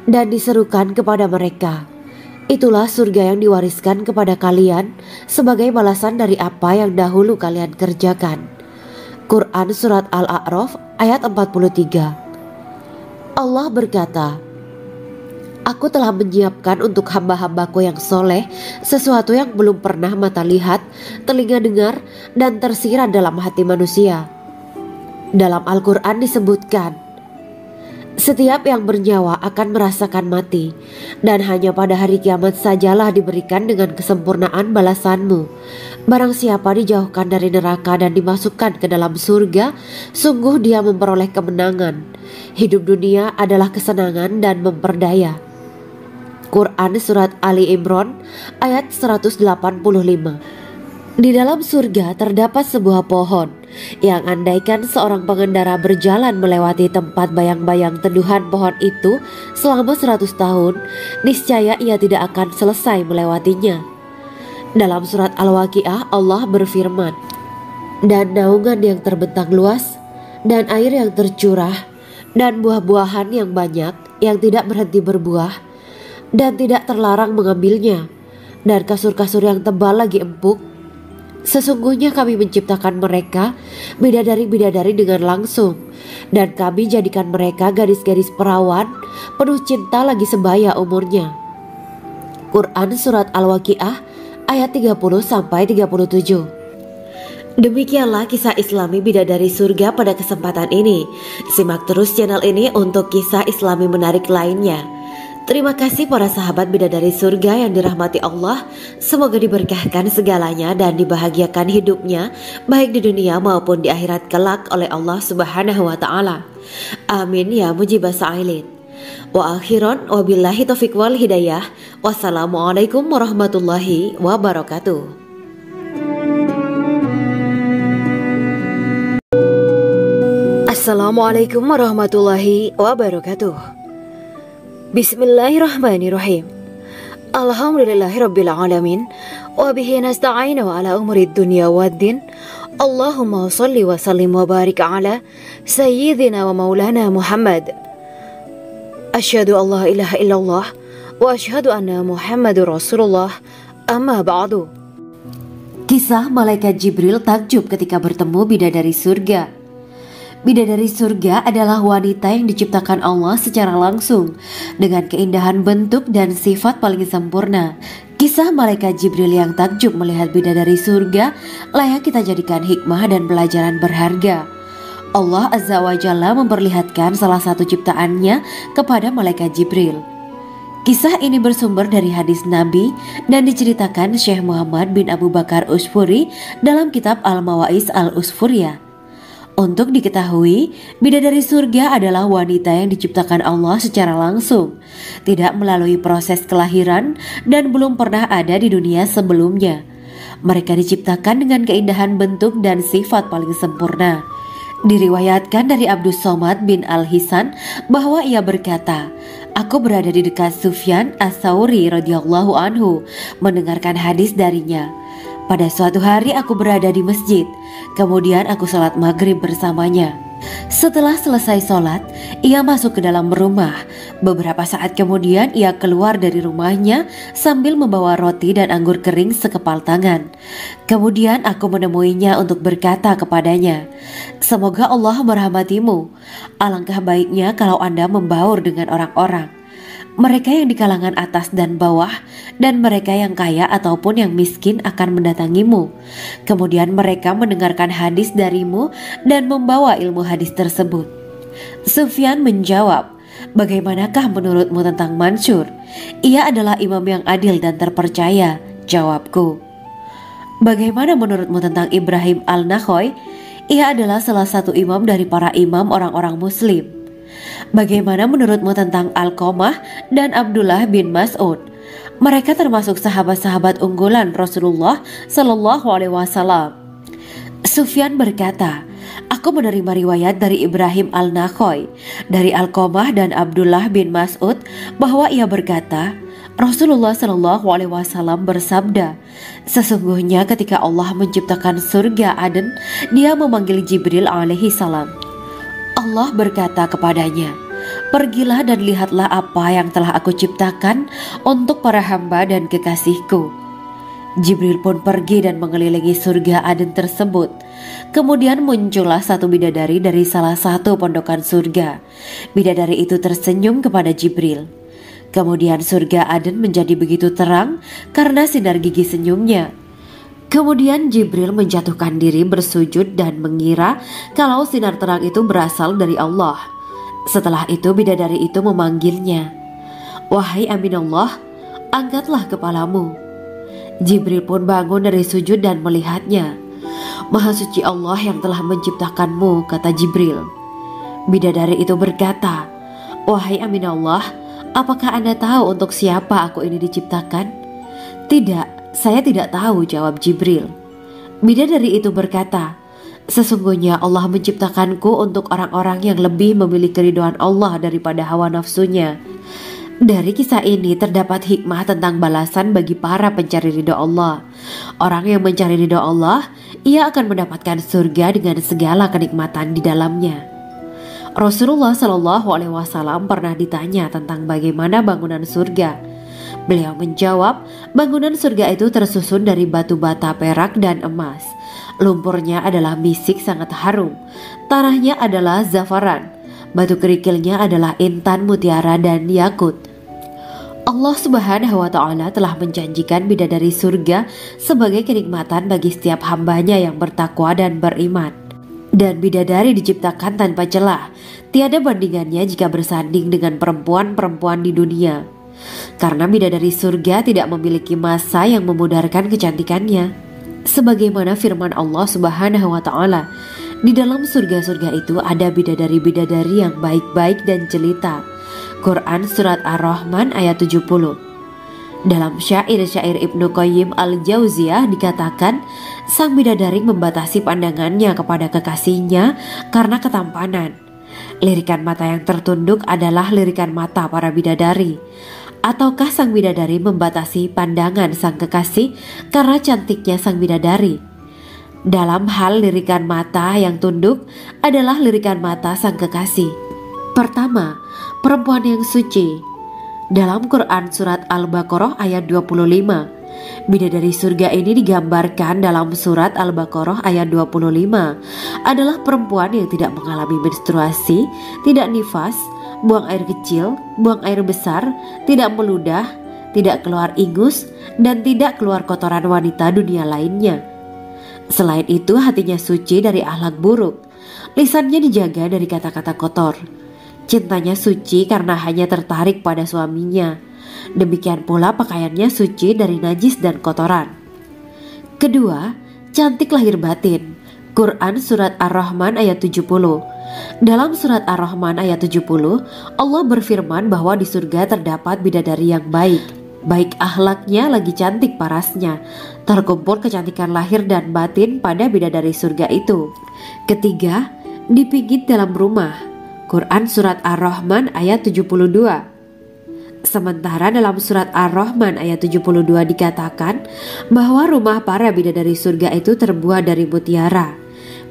Speaker 3: "Dan diserukan kepada mereka, itulah surga yang diwariskan kepada kalian sebagai balasan dari apa yang dahulu kalian kerjakan." Quran Surat Al-A'raf ayat 43. Allah berkata, "Aku telah menyiapkan untuk hamba-hambaku yang soleh sesuatu yang belum pernah mata lihat, telinga dengar, dan tersirat dalam hati manusia." Dalam Al-Quran disebutkan, Setiap yang bernyawa akan merasakan mati, dan hanya pada hari kiamat sajalah diberikan dengan kesempurnaan balasanmu. Barang siapa dijauhkan dari neraka dan dimasukkan ke dalam surga, sungguh dia memperoleh kemenangan. Hidup dunia adalah kesenangan dan memperdaya. Quran Surat Ali Imran ayat 185. Di dalam surga terdapat sebuah pohon yang andaikan seorang pengendara berjalan melewati tempat bayang-bayang teduhan pohon itu selama 100 tahun, niscaya ia tidak akan selesai melewatinya. Dalam surat Al-Waqiah Allah berfirman, "Dan naungan yang terbentang luas, dan air yang tercurah, dan buah-buahan yang banyak yang tidak berhenti berbuah, dan tidak terlarang mengambilnya, dan kasur-kasur yang tebal lagi empuk. Sesungguhnya kami menciptakan mereka bidadari-bidadari dengan langsung, dan kami jadikan mereka gadis-gadis perawan penuh cinta lagi sebaya umurnya." Quran Surat Al-Waqiah ayat 30-37. Demikianlah kisah Islami bidadari surga pada kesempatan ini. Simak terus channel ini untuk kisah Islami menarik lainnya. Terima kasih para sahabat bidadari surga yang dirahmati Allah. Semoga diberkahkan segalanya dan dibahagiakan hidupnya baik di dunia maupun di akhirat kelak oleh Allah Subhanahu wa taala. Amin ya mujibah sa'ilin. Wa akhiran wabillahi taufiq wal hidayah. Wassalamualaikum warahmatullahi wabarakatuh.
Speaker 1: Assalamualaikum warahmatullahi wabarakatuh. Bismillahirrahmanirrahim. Alhamdulillahirabbil alamin wa bihi nasta'inu ala umuri dunya waddin. Allahumma shalli wa sallim wa barik ala sayyidina wa maulana Muhammad. Asyhadu an la ilaha illallah wa asyhadu anna Muhammadur Rasulullah. Amma ba'du.
Speaker 2: Kisah malaikat Jibril takjub ketika bertemu bidadari surga. Bidadari surga adalah wanita yang diciptakan Allah secara langsung dengan keindahan bentuk dan sifat paling sempurna. Kisah malaikat Jibril yang takjub melihat bidadari surga layak kita jadikan hikmah dan pelajaran berharga. Allah Azza wa Jalla memperlihatkan salah satu ciptaannya kepada malaikat Jibril. Kisah ini bersumber dari hadis Nabi dan diceritakan Syekh Muhammad bin Abu Bakar Usfuri dalam kitab Al-Mawaiz Al-Usfuriyah. Untuk diketahui, bidadari surga adalah wanita yang diciptakan Allah secara langsung, tidak melalui proses kelahiran dan belum pernah ada di dunia sebelumnya. Mereka diciptakan dengan keindahan bentuk dan sifat paling sempurna. Diriwayatkan dari Abdus Somad bin Al-Hisan bahwa ia berkata, "Aku berada di dekat Sufyan As-Tsauri radhiyallahu anhu mendengarkan hadis darinya. Pada suatu hari aku berada di masjid, kemudian aku sholat maghrib bersamanya. Setelah selesai sholat, ia masuk ke dalam rumah. Beberapa saat kemudian ia keluar dari rumahnya sambil membawa roti dan anggur kering sekepal tangan. Kemudian aku menemuinya untuk berkata kepadanya, 'Semoga Allah merahmatimu. Alangkah baiknya kalau Anda membaur dengan orang-orang. Mereka yang di kalangan atas dan bawah, dan mereka yang kaya ataupun yang miskin akan mendatangimu. Kemudian mereka mendengarkan hadis darimu dan membawa ilmu hadis tersebut.' Sufyan menjawab, 'Bagaimanakah menurutmu tentang Mansur? Ia adalah imam yang adil dan terpercaya.' Jawabku. 'Bagaimana menurutmu tentang Ibrahim Al-Nakhoy? Ia adalah salah satu imam dari para imam orang-orang muslim.' 'Bagaimana menurutmu tentang Alqamah dan Abdullah bin Mas'ud? Mereka termasuk sahabat-sahabat unggulan Rasulullah Sallallahu Alaihi Wasallam.' Sufyan berkata, 'Aku menerima riwayat dari Ibrahim Al-Nakhoy, dari Alqamah dan Abdullah bin Mas'ud bahwa ia berkata, Rasulullah Sallallahu Alaihi Wasallam bersabda, sesungguhnya ketika Allah menciptakan surga Aden, Dia memanggil Jibril alaihi salam. Allah berkata kepadanya, pergilah dan lihatlah apa yang telah aku ciptakan untuk para hamba dan kekasihku. Jibril pun pergi dan mengelilingi surga Aden tersebut. Kemudian muncullah satu bidadari dari salah satu pondokan surga. Bidadari itu tersenyum kepada Jibril. Kemudian surga Aden menjadi begitu terang karena sinar gigi senyumnya. Kemudian Jibril menjatuhkan diri bersujud dan mengira kalau sinar terang itu berasal dari Allah. Setelah itu bidadari itu memanggilnya, "Wahai Aminullah, angkatlah kepalamu." Jibril pun bangun dari sujud dan melihatnya. "Maha suci Allah yang telah menciptakanmu," kata Jibril. Bidadari itu berkata, "Wahai Aminullah, apakah Anda tahu untuk siapa aku ini diciptakan?" "Tidak, saya tidak tahu," jawab Jibril. Bidadari itu berkata, "Sesungguhnya Allah menciptakanku untuk orang-orang yang lebih memilih keridhaan Allah daripada hawa nafsunya." Dari kisah ini terdapat hikmah tentang balasan bagi para pencari ridho Allah. Orang yang mencari ridho Allah, ia akan mendapatkan surga dengan segala kenikmatan di dalamnya. Rasulullah Shallallahu Alaihi Wasallam pernah ditanya tentang bagaimana bangunan surga. Beliau menjawab, bangunan surga itu tersusun dari batu bata, perak, dan emas. Lumpurnya adalah misik sangat harum, tanahnya adalah zafaran, batu kerikilnya adalah intan, mutiara, dan yakut. Allah Subhanahu wa Ta'ala telah menjanjikan bidadari surga sebagai kenikmatan bagi setiap hambanya yang bertakwa dan beriman. Dan bidadari diciptakan tanpa celah, tiada bandingannya jika bersanding dengan perempuan-perempuan di dunia. Karena bidadari surga tidak memiliki masa yang memudarkan kecantikannya. Sebagaimana firman Allah Subhanahu wa Ta'ala, di dalam surga-surga itu ada bidadari-bidadari yang baik-baik dan jelita. Quran Surat Ar-Rahman ayat 70. Dalam syair-syair Ibnu Qayyim Al-Jauziyah dikatakan, sang bidadari membatasi pandangannya kepada kekasihnya karena ketampanan. Lirikan mata yang tertunduk adalah lirikan mata para bidadari. Ataukah sang bidadari membatasi pandangan sang kekasih karena cantiknya sang bidadari? Dalam hal lirikan mata yang tunduk adalah lirikan mata sang kekasih. Pertama, perempuan yang suci. Dalam Quran Surat Al-Baqarah ayat 25, bidadari surga ini digambarkan dalam Surat Al-Baqarah ayat 25 adalah perempuan yang tidak mengalami menstruasi, tidak nifas, buang air kecil, buang air besar, tidak meludah, tidak keluar ingus, dan tidak keluar kotoran wanita dunia lainnya. Selain itu, hatinya suci dari akhlak buruk, lisannya dijaga dari kata-kata kotor. Cintanya suci karena hanya tertarik pada suaminya. Demikian pula pakaiannya suci dari najis dan kotoran. Kedua, cantik lahir batin. Quran Surat Ar-Rahman ayat 70. Dalam Surat Ar-Rahman ayat 70, Allah berfirman bahwa di surga terdapat bidadari yang baik. Baik akhlaknya lagi cantik parasnya. Terkumpul kecantikan lahir dan batin pada bidadari surga itu. Ketiga, dipijit dalam rumah. Quran Surat Ar-Rahman ayat 72. Sementara dalam Surat Ar-Rahman ayat 72 dikatakan bahwa rumah para bidadari surga itu terbuat dari mutiara.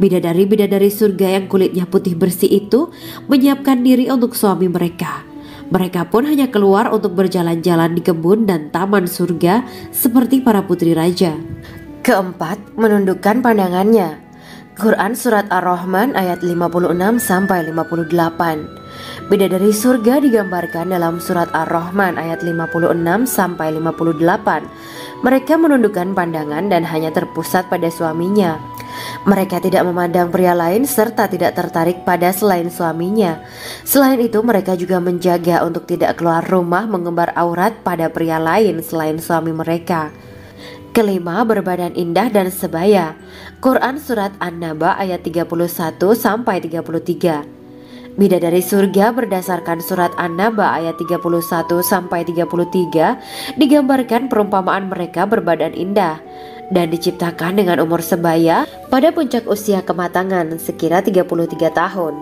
Speaker 2: Bidadari-bidadari surga yang kulitnya putih bersih itu menyiapkan diri untuk suami mereka. Mereka pun hanya keluar untuk berjalan-jalan di kebun dan taman surga seperti para putri raja.
Speaker 3: Keempat, menundukkan pandangannya. Quran Surat Ar-Rahman ayat 56-58. Bidadari surga digambarkan dalam Surat Ar-Rahman ayat 56-58. Mereka menundukkan pandangan dan hanya terpusat pada suaminya. Mereka tidak memandang pria lain serta tidak tertarik pada selain suaminya. Selain itu, mereka juga menjaga untuk tidak keluar rumah mengembar aurat pada pria lain selain suami mereka. Kelima, berbadan indah dan sebaya. Quran Surat An-Naba ayat 31-33. Bidadari surga berdasarkan Surat An-Naba ayat 31-33 digambarkan perumpamaan mereka berbadan indah dan diciptakan dengan umur sebaya pada puncak usia kematangan sekira 33 tahun.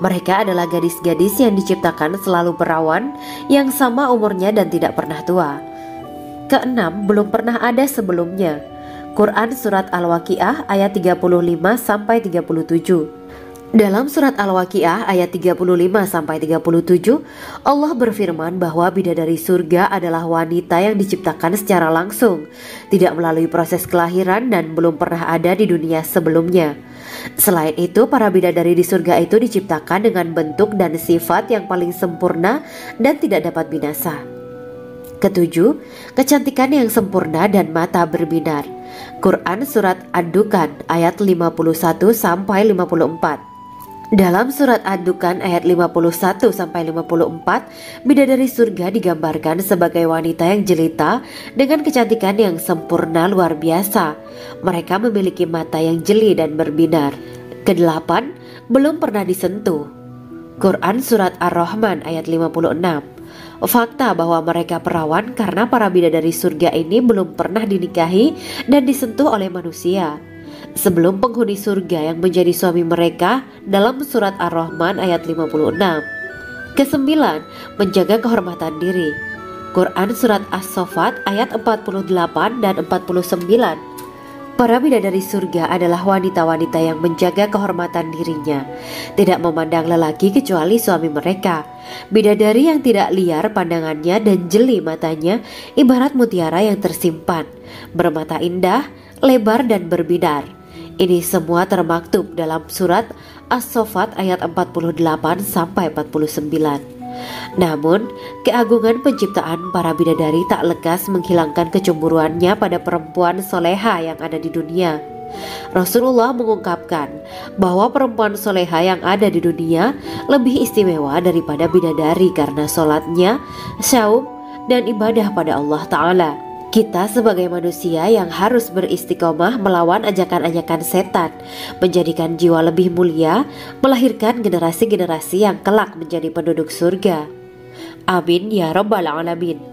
Speaker 3: Mereka adalah gadis-gadis yang diciptakan selalu perawan yang sama umurnya dan tidak pernah tua. Keenam, belum pernah ada sebelumnya. Quran Surat Al-Waqiah ayat 35-37. Dalam Surat Al-Waqiah ayat 35-37, Allah berfirman bahwa bidadari surga adalah wanita yang diciptakan secara langsung, tidak melalui proses kelahiran dan belum pernah ada di dunia sebelumnya. Selain itu, para bidadari di surga itu diciptakan dengan bentuk dan sifat yang paling sempurna dan tidak dapat binasa. Ketujuh, kecantikan yang sempurna dan mata berbinar. Quran Surat Ad-Dukhan ayat 51-54. Dalam surat Ad-Dukhan ayat 51-54, bidadari surga digambarkan sebagai wanita yang jelita dengan kecantikan yang sempurna luar biasa. Mereka memiliki mata yang jeli dan berbinar. Kedelapan, belum pernah disentuh. Quran surat Ar-Rahman ayat 56. Fakta bahwa mereka perawan karena para bidadari surga ini belum pernah dinikahi dan disentuh oleh manusia sebelum penghuni surga yang menjadi suami mereka dalam surat Ar-Rahman ayat 56. Kesembilan, menjaga kehormatan diri. Quran surat As-Saffat ayat 48 dan 49. Para bidadari surga adalah wanita-wanita yang menjaga kehormatan dirinya, tidak memandang lelaki kecuali suami mereka. Bidadari yang tidak liar pandangannya dan jeli matanya ibarat mutiara yang tersimpan, bermata indah, lebar dan berbinar. Ini semua termaktub dalam surat As-Saffat ayat 48 sampai 49. Namun, keagungan penciptaan para bidadari tak lekas menghilangkan kecemburuannya pada perempuan soleha yang ada di dunia. Rasulullah mengungkapkan bahwa perempuan soleha yang ada di dunia lebih istimewa daripada bidadari karena sholatnya, saum, dan ibadah pada Allah Ta'ala. Kita sebagai manusia yang harus beristiqomah melawan ajakan-ajakan setan, menjadikan jiwa lebih mulia, melahirkan generasi-generasi yang kelak menjadi penduduk surga. Amin ya Rabbal Alamin.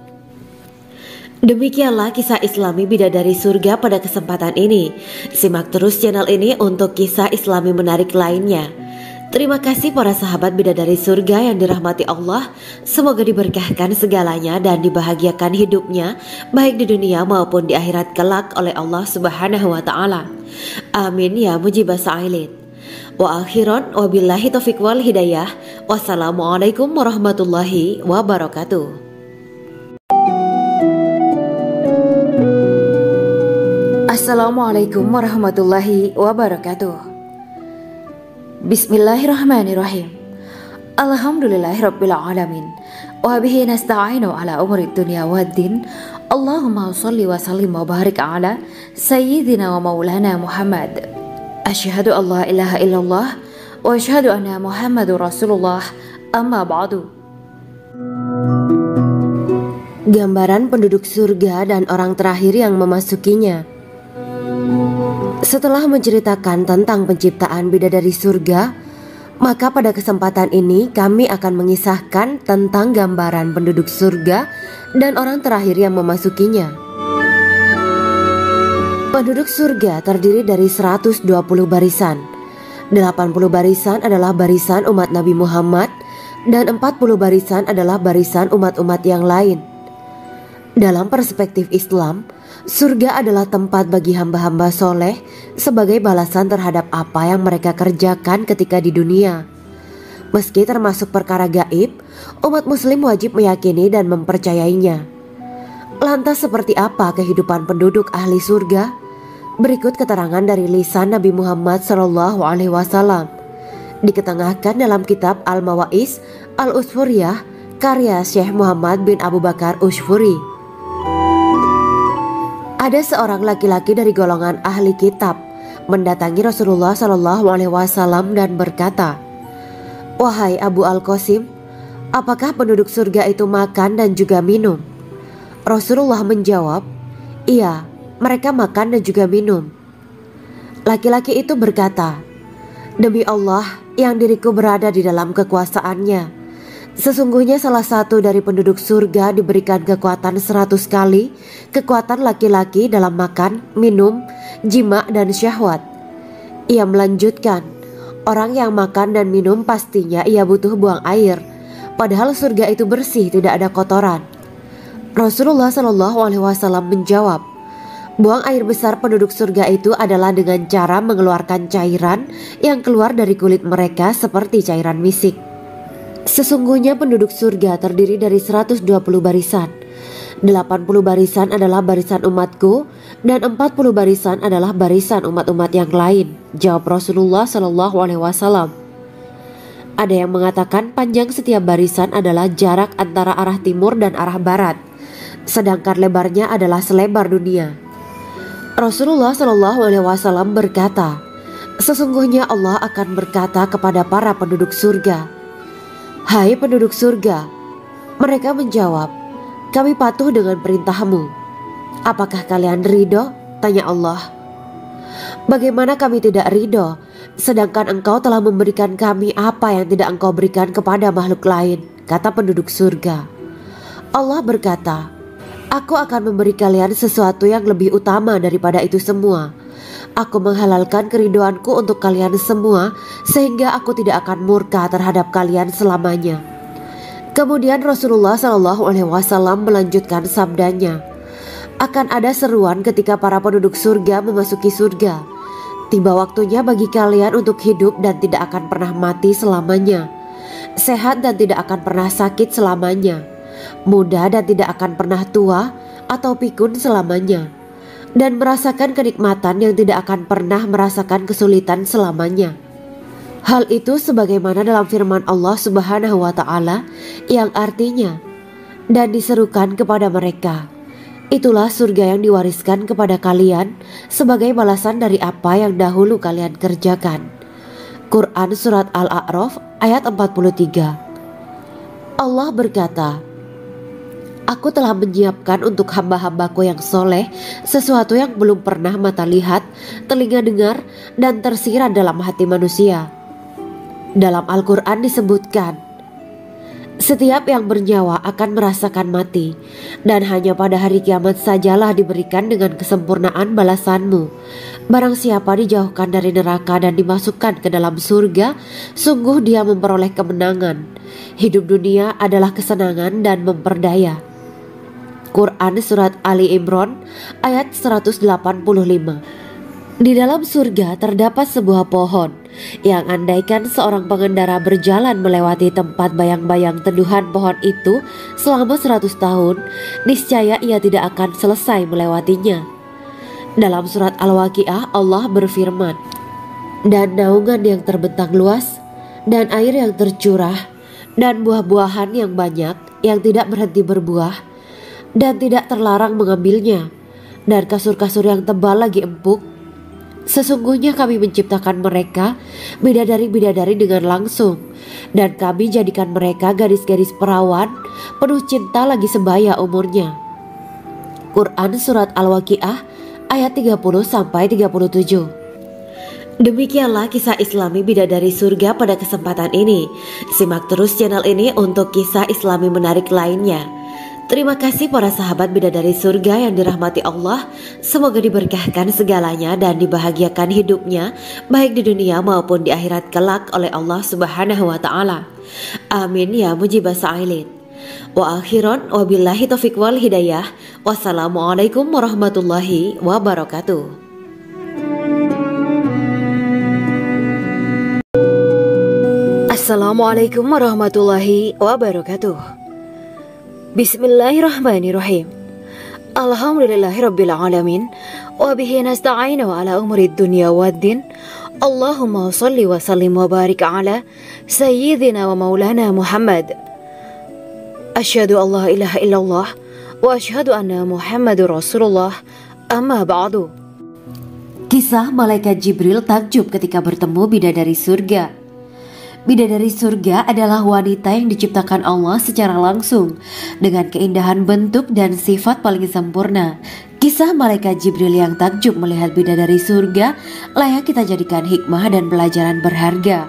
Speaker 2: Demikianlah kisah Islami bidadari surga pada kesempatan ini. Simak terus channel ini untuk kisah Islami menarik lainnya. Terima kasih para sahabat bidadari surga yang dirahmati Allah. Semoga diberkahkan segalanya dan dibahagiakan hidupnya baik di dunia maupun di akhirat kelak oleh Allah Subhanahu wa Ta'ala. Amin ya mujibah sa'ilin. Wa akhiran wabillahi taufiq wal hidayah. Wassalamualaikum warahmatullahi wabarakatuh.
Speaker 1: Assalamualaikum warahmatullahi wabarakatuh. Bismillahirrahmanirrahim. Alhamdulillahirabbil alamin. Wa bihi nasta'inu ala umuri dunya waddin. Allahumma shalli wa sallim wa barik ala sayyidina wa maulana Muhammad. Asyhadu an la ilaha illallah wa asyhadu anna Muhammadur Rasulullah. Amma ba'du.
Speaker 3: Gambaran penduduk surga dan orang terakhir yang memasukinya. Setelah menceritakan tentang penciptaan bidadari surga, maka pada kesempatan ini kami akan mengisahkan tentang gambaran penduduk surga dan orang terakhir yang memasukinya. Penduduk surga terdiri dari 120 barisan. 80 barisan adalah barisan umat Nabi Muhammad dan 40 barisan adalah barisan umat-umat yang lain. Dalam perspektif Islam, surga adalah tempat bagi hamba-hamba soleh sebagai balasan terhadap apa yang mereka kerjakan ketika di dunia. Meski termasuk perkara gaib, umat muslim wajib meyakini dan mempercayainya. Lantas seperti apa kehidupan penduduk ahli surga? Berikut keterangan dari lisan Nabi Muhammad SAW, diketengahkan dalam kitab Al-Mawa'is Al-Usfuriyah karya Syekh Muhammad bin Abu Bakar Ushfuri. Ada seorang laki-laki dari golongan ahli kitab mendatangi Rasulullah SAW dan berkata, "Wahai Abu Al-Qasim, apakah penduduk surga itu makan dan juga minum?" Rasulullah menjawab, "Iya, mereka makan dan juga minum." Laki-laki itu berkata, "Demi Allah yang diriku berada di dalam kekuasaannya, sesungguhnya salah satu dari penduduk surga diberikan kekuatan 100 kali kekuatan laki-laki dalam makan, minum, jima, dan syahwat." Ia melanjutkan, "Orang yang makan dan minum pastinya ia butuh buang air, padahal surga itu bersih, tidak ada kotoran." Rasulullah SAW menjawab, "Buang air besar penduduk surga itu adalah dengan cara mengeluarkan cairan yang keluar dari kulit mereka seperti cairan misik." Sesungguhnya penduduk surga terdiri dari 120 barisan. 80 barisan adalah barisan umatku dan 40 barisan adalah barisan umat-umat yang lain, jawab Rasulullah SAW. Ada yang mengatakan panjang setiap barisan adalah jarak antara arah timur dan arah barat, sedangkan lebarnya adalah selebar dunia. Rasulullah SAW berkata, Sesungguhnya Allah akan berkata kepada para penduduk surga, "Hai penduduk surga." Mereka menjawab, "Kami patuh dengan perintahmu." "Apakah kalian ridho?" tanya Allah. "Bagaimana kami tidak ridho, sedangkan engkau telah memberikan kami apa yang tidak engkau berikan kepada makhluk lain," kata penduduk surga. Allah berkata, "Aku akan memberi kalian sesuatu yang lebih utama daripada itu semua. Aku menghalalkan keridoanku untuk kalian semua, sehingga aku tidak akan murka terhadap kalian selamanya." Kemudian Rasulullah SAW melanjutkan sabdanya, "Akan ada seruan ketika para penduduk surga memasuki surga. Tiba waktunya bagi kalian untuk hidup dan tidak akan pernah mati selamanya, sehat dan tidak akan pernah sakit selamanya, muda dan tidak akan pernah tua atau pikun selamanya, dan merasakan kenikmatan yang tidak akan pernah merasakan kesulitan selamanya." Hal itu sebagaimana dalam firman Allah Subhanahu wa Ta'ala yang artinya, "Dan diserukan kepada mereka, itulah surga yang diwariskan kepada kalian sebagai balasan dari apa yang dahulu kalian kerjakan." Quran Surat Al-A'raf ayat 43. Allah berkata, "Aku telah menyiapkan untuk hamba-hambaku yang soleh sesuatu yang belum pernah mata lihat, telinga dengar, dan tersirat dalam hati manusia." Dalam Al-Quran disebutkan, "Setiap yang bernyawa akan merasakan mati, dan hanya pada hari kiamat sajalah diberikan dengan kesempurnaan balasanmu. Barang siapa dijauhkan dari neraka dan dimasukkan ke dalam surga, sungguh dia memperoleh kemenangan. Hidup dunia adalah kesenangan dan memperdaya." Quran Surat Ali Imran ayat 185. Di dalam surga terdapat sebuah pohon yang andaikan seorang pengendara berjalan melewati tempat bayang-bayang teduhan pohon itu selama 100 tahun, niscaya ia tidak akan selesai melewatinya. Dalam surat Al-Waqiah Allah berfirman, "Dan naungan yang terbentang luas, dan air yang tercurah, dan buah-buahan yang banyak yang tidak berhenti berbuah, dan tidak terlarang mengambilnya, dan kasur-kasur yang tebal lagi empuk. Sesungguhnya kami menciptakan mereka bidadari-bidadari dengan langsung, dan kami jadikan mereka gadis-gadis perawan penuh cinta lagi sebaya umurnya." Quran Surat Al-Waqiah ayat 30-37. Demikianlah kisah Islami bidadari surga pada kesempatan ini. Simak terus channel ini untuk kisah Islami menarik lainnya. Terima kasih para sahabat bidadari surga yang dirahmati Allah. Semoga diberkahkan segalanya dan dibahagiakan hidupnya, baik di dunia maupun di akhirat kelak oleh Allah Subhanahu wa Ta'ala. Amin ya mujibah sa'ilin. Wa akhiran wabillahi taufiq wal hidayah. Wassalamualaikum warahmatullahi wabarakatuh.
Speaker 1: Assalamualaikum warahmatullahi wabarakatuh. Bismillahirrahmanirrahim. Alhamdulillahirabbil alamin wa bihi nasta'inu ala umuri dunya waddin. Allahumma shalli wa sallim wa barik ala sayyidina wa maulana Muhammad. Asyhadu an la ilaha illallah wa asyhadu anna Muhammadur Rasulullah. Amma ba'du.
Speaker 2: Kisah malaikat Jibril takjub ketika bertemu bidadari surga. Bidadari surga adalah wanita yang diciptakan Allah secara langsung dengan keindahan bentuk dan sifat paling sempurna. Kisah malaikat Jibril yang takjub melihat bidadari surga layak kita jadikan hikmah dan pelajaran berharga.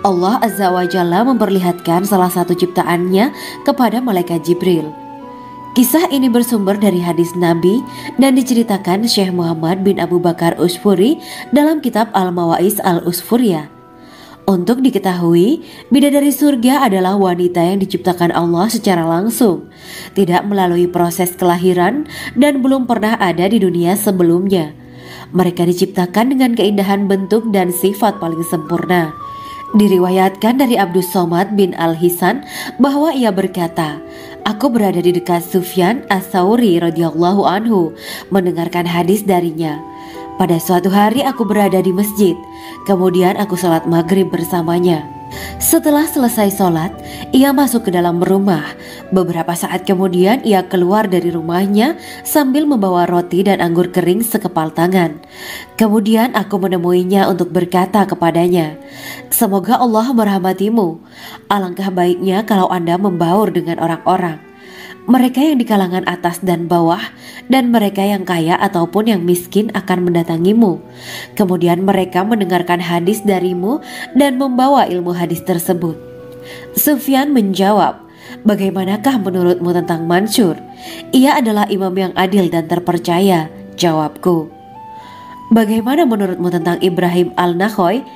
Speaker 2: Allah Azza wa Jalla memperlihatkan salah satu ciptaannya kepada malaikat Jibril. Kisah ini bersumber dari hadis Nabi dan diceritakan Syekh Muhammad bin Abu Bakar Usfuri dalam kitab Al-Mawaiz Al-Usfuriyah. Untuk diketahui, bidadari surga adalah wanita yang diciptakan Allah secara langsung, tidak melalui proses kelahiran dan belum pernah ada di dunia sebelumnya. Mereka diciptakan dengan keindahan bentuk dan sifat paling sempurna. Diriwayatkan dari Abdus Somad bin Al-Hisan bahwa ia berkata, "Aku berada di dekat Sufyan As-Sauri radhiyallahu anhu mendengarkan hadis darinya. Pada suatu hari aku berada di masjid, kemudian aku sholat maghrib bersamanya. Setelah selesai sholat, ia masuk ke dalam rumah, Beberapa saat kemudian ia keluar dari rumahnya sambil membawa roti dan anggur kering sekepal tangan. Kemudian aku menemuinya untuk berkata kepadanya, "Semoga Allah merahmatimu. Alangkah baiknya kalau Anda membaur dengan orang-orang. Mereka yang di kalangan atas dan bawah, dan mereka yang kaya ataupun yang miskin akan mendatangimu. Kemudian mereka mendengarkan hadis darimu dan membawa ilmu hadis tersebut." Sufyan menjawab, "Bagaimanakah menurutmu tentang Mansur? Ia adalah imam yang adil dan terpercaya." Jawabku. "Bagaimana menurutmu tentang Ibrahim al-Nakhoy?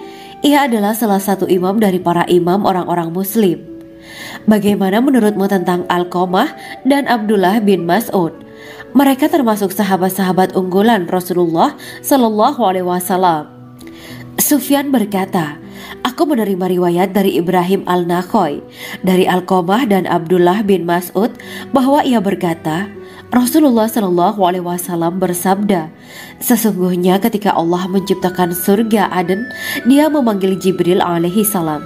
Speaker 2: Ia adalah salah satu imam dari para imam orang-orang muslim." "Bagaimana menurutmu tentang Alqamah dan Abdullah bin Mas'ud? Mereka termasuk sahabat-sahabat unggulan Rasulullah Shallallahu Alaihi Wasallam." Sufyan berkata, "Aku menerima riwayat dari Ibrahim al-Nakhoy, dari Alqamah dan Abdullah bin Mas'ud bahwa ia berkata, Rasulullah Shallallahu Alaihi Wasallam bersabda, sesungguhnya ketika Allah menciptakan surga Aden, Dia memanggil Jibril alaihi salam.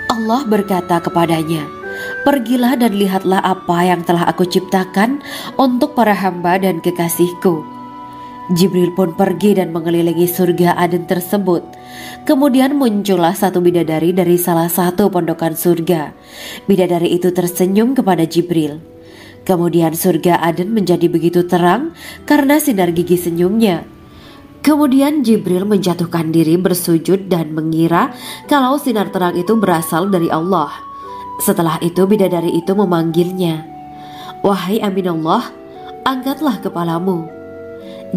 Speaker 2: Allah berkata kepadanya, pergilah dan lihatlah apa yang telah aku ciptakan untuk para hamba dan kekasihku. Jibril pun pergi dan mengelilingi surga Aden tersebut. Kemudian muncullah satu bidadari dari salah satu pondokan surga. Bidadari itu tersenyum kepada Jibril. Kemudian surga Aden menjadi begitu terang karena sinar gigi senyumnya. Kemudian Jibril menjatuhkan diri bersujud dan mengira kalau sinar terang itu berasal dari Allah. Setelah itu bidadari itu memanggilnya, "Wahai Aminullah, angkatlah kepalamu."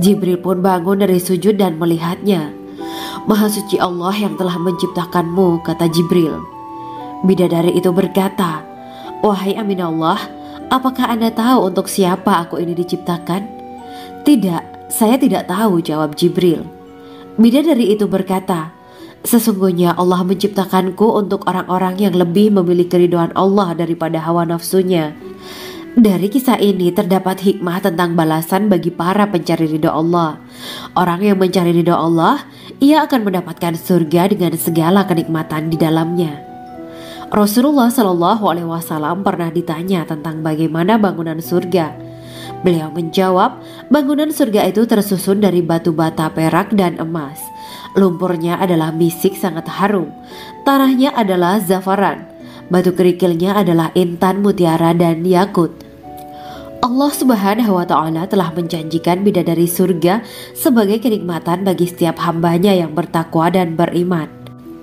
Speaker 2: Jibril pun bangun dari sujud dan melihatnya. "Maha suci Allah yang telah menciptakanmu," kata Jibril. Bidadari itu berkata, "Wahai Aminullah, apakah Anda tahu untuk siapa aku ini diciptakan?" "Tidak, saya tidak tahu," jawab Jibril. Bidadari itu berkata, "Sesungguhnya Allah menciptakanku untuk orang-orang yang lebih memilih keridhaan Allah daripada hawa nafsunya." Dari kisah ini terdapat hikmah tentang balasan bagi para pencari ridho Allah. Orang yang mencari ridho Allah, ia akan mendapatkan surga dengan segala kenikmatan di dalamnya. Rasulullah Shallallahu Alaihi Wasallam pernah ditanya tentang bagaimana bangunan surga. Beliau menjawab, bangunan surga itu tersusun dari batu bata, perak, dan emas. Lumpurnya adalah misik sangat harum. Tanahnya adalah zafaran. Batu kerikilnya adalah intan, mutiara, dan yakut. Allah Subhanahu wa Ta'ala telah menjanjikan bidadari surga sebagai kenikmatan bagi setiap hambanya yang bertakwa dan beriman.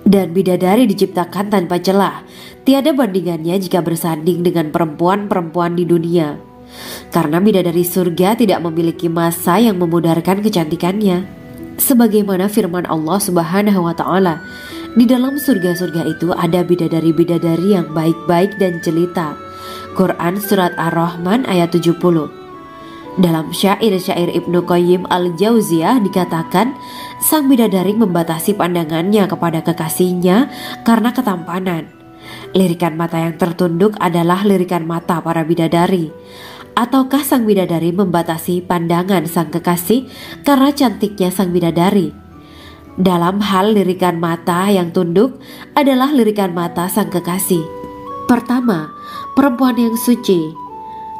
Speaker 2: Dan bidadari diciptakan tanpa celah, tiada bandingannya jika bersanding dengan perempuan-perempuan di dunia. Karena bidadari surga tidak memiliki masa yang memudarkan kecantikannya. Sebagaimana firman Allah Subhanahu wa Ta'ala, di dalam surga-surga itu ada bidadari-bidadari yang baik-baik dan jelita. Quran Surat Ar-Rahman ayat 70. Dalam syair-syair Ibnu Qayyim al-Jauziyah dikatakan, sang bidadari membatasi pandangannya kepada kekasihnya karena ketampanan. Lirikan mata yang tertunduk adalah lirikan mata para bidadari. Ataukah sang bidadari membatasi pandangan sang kekasih karena cantiknya sang bidadari? Dalam hal lirikan mata yang tunduk adalah lirikan mata sang kekasih. Pertama, perempuan yang suci.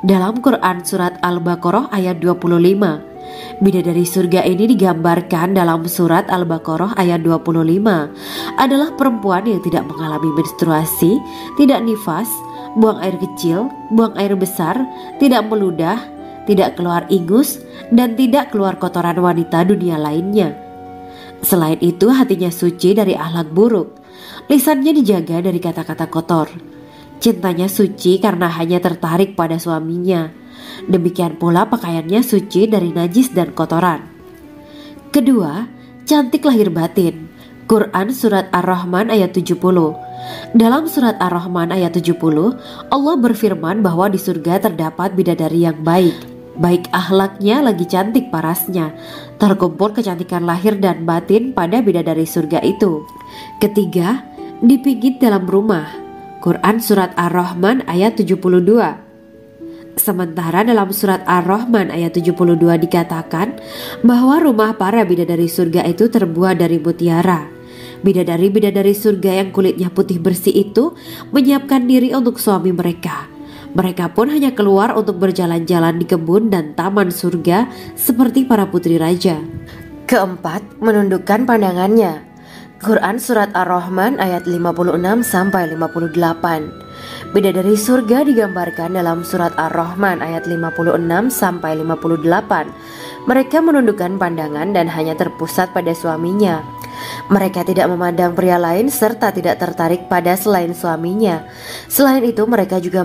Speaker 2: Dalam Quran Surat Al-Baqarah ayat 25, bidadari surga ini digambarkan dalam Surat Al-Baqarah ayat 25 adalah perempuan yang tidak mengalami menstruasi, tidak nifas, buang air kecil, buang air besar, tidak meludah, tidak keluar ingus, dan tidak keluar kotoran wanita dunia lainnya. Selain itu hatinya suci dari akhlak buruk, lisannya dijaga dari kata-kata kotor. Cintanya suci karena hanya tertarik pada suaminya. Demikian pula pakaiannya suci dari najis dan kotoran. Kedua, cantik lahir batin. Quran Surat Ar-Rahman ayat 70. Dalam Surat Ar-Rahman ayat 70, Allah berfirman bahwa di surga terdapat bidadari yang baik. Baik akhlaknya lagi cantik parasnya. Terkumpul kecantikan lahir dan batin pada bidadari surga itu. Ketiga, dipijit dalam rumah. Quran Surat Ar-Rahman ayat 72. Sementara dalam Surat Ar-Rahman ayat 72 dikatakan bahwa rumah para bidadari surga itu terbuat dari mutiara. Bidadari-bidadari surga yang kulitnya putih bersih itu menyiapkan diri untuk suami mereka. Mereka pun hanya keluar untuk berjalan-jalan di kebun dan taman surga seperti para putri raja.
Speaker 3: Keempat, menundukkan pandangannya. Quran Surat Ar-Rahman ayat 56-58. Bidadari surga digambarkan dalam Surat Ar-Rahman ayat 56-58. Mereka menundukkan pandangan dan hanya terpusat pada suaminya. Mereka tidak memandang pria lain serta tidak tertarik pada selain suaminya. Selain itu mereka juga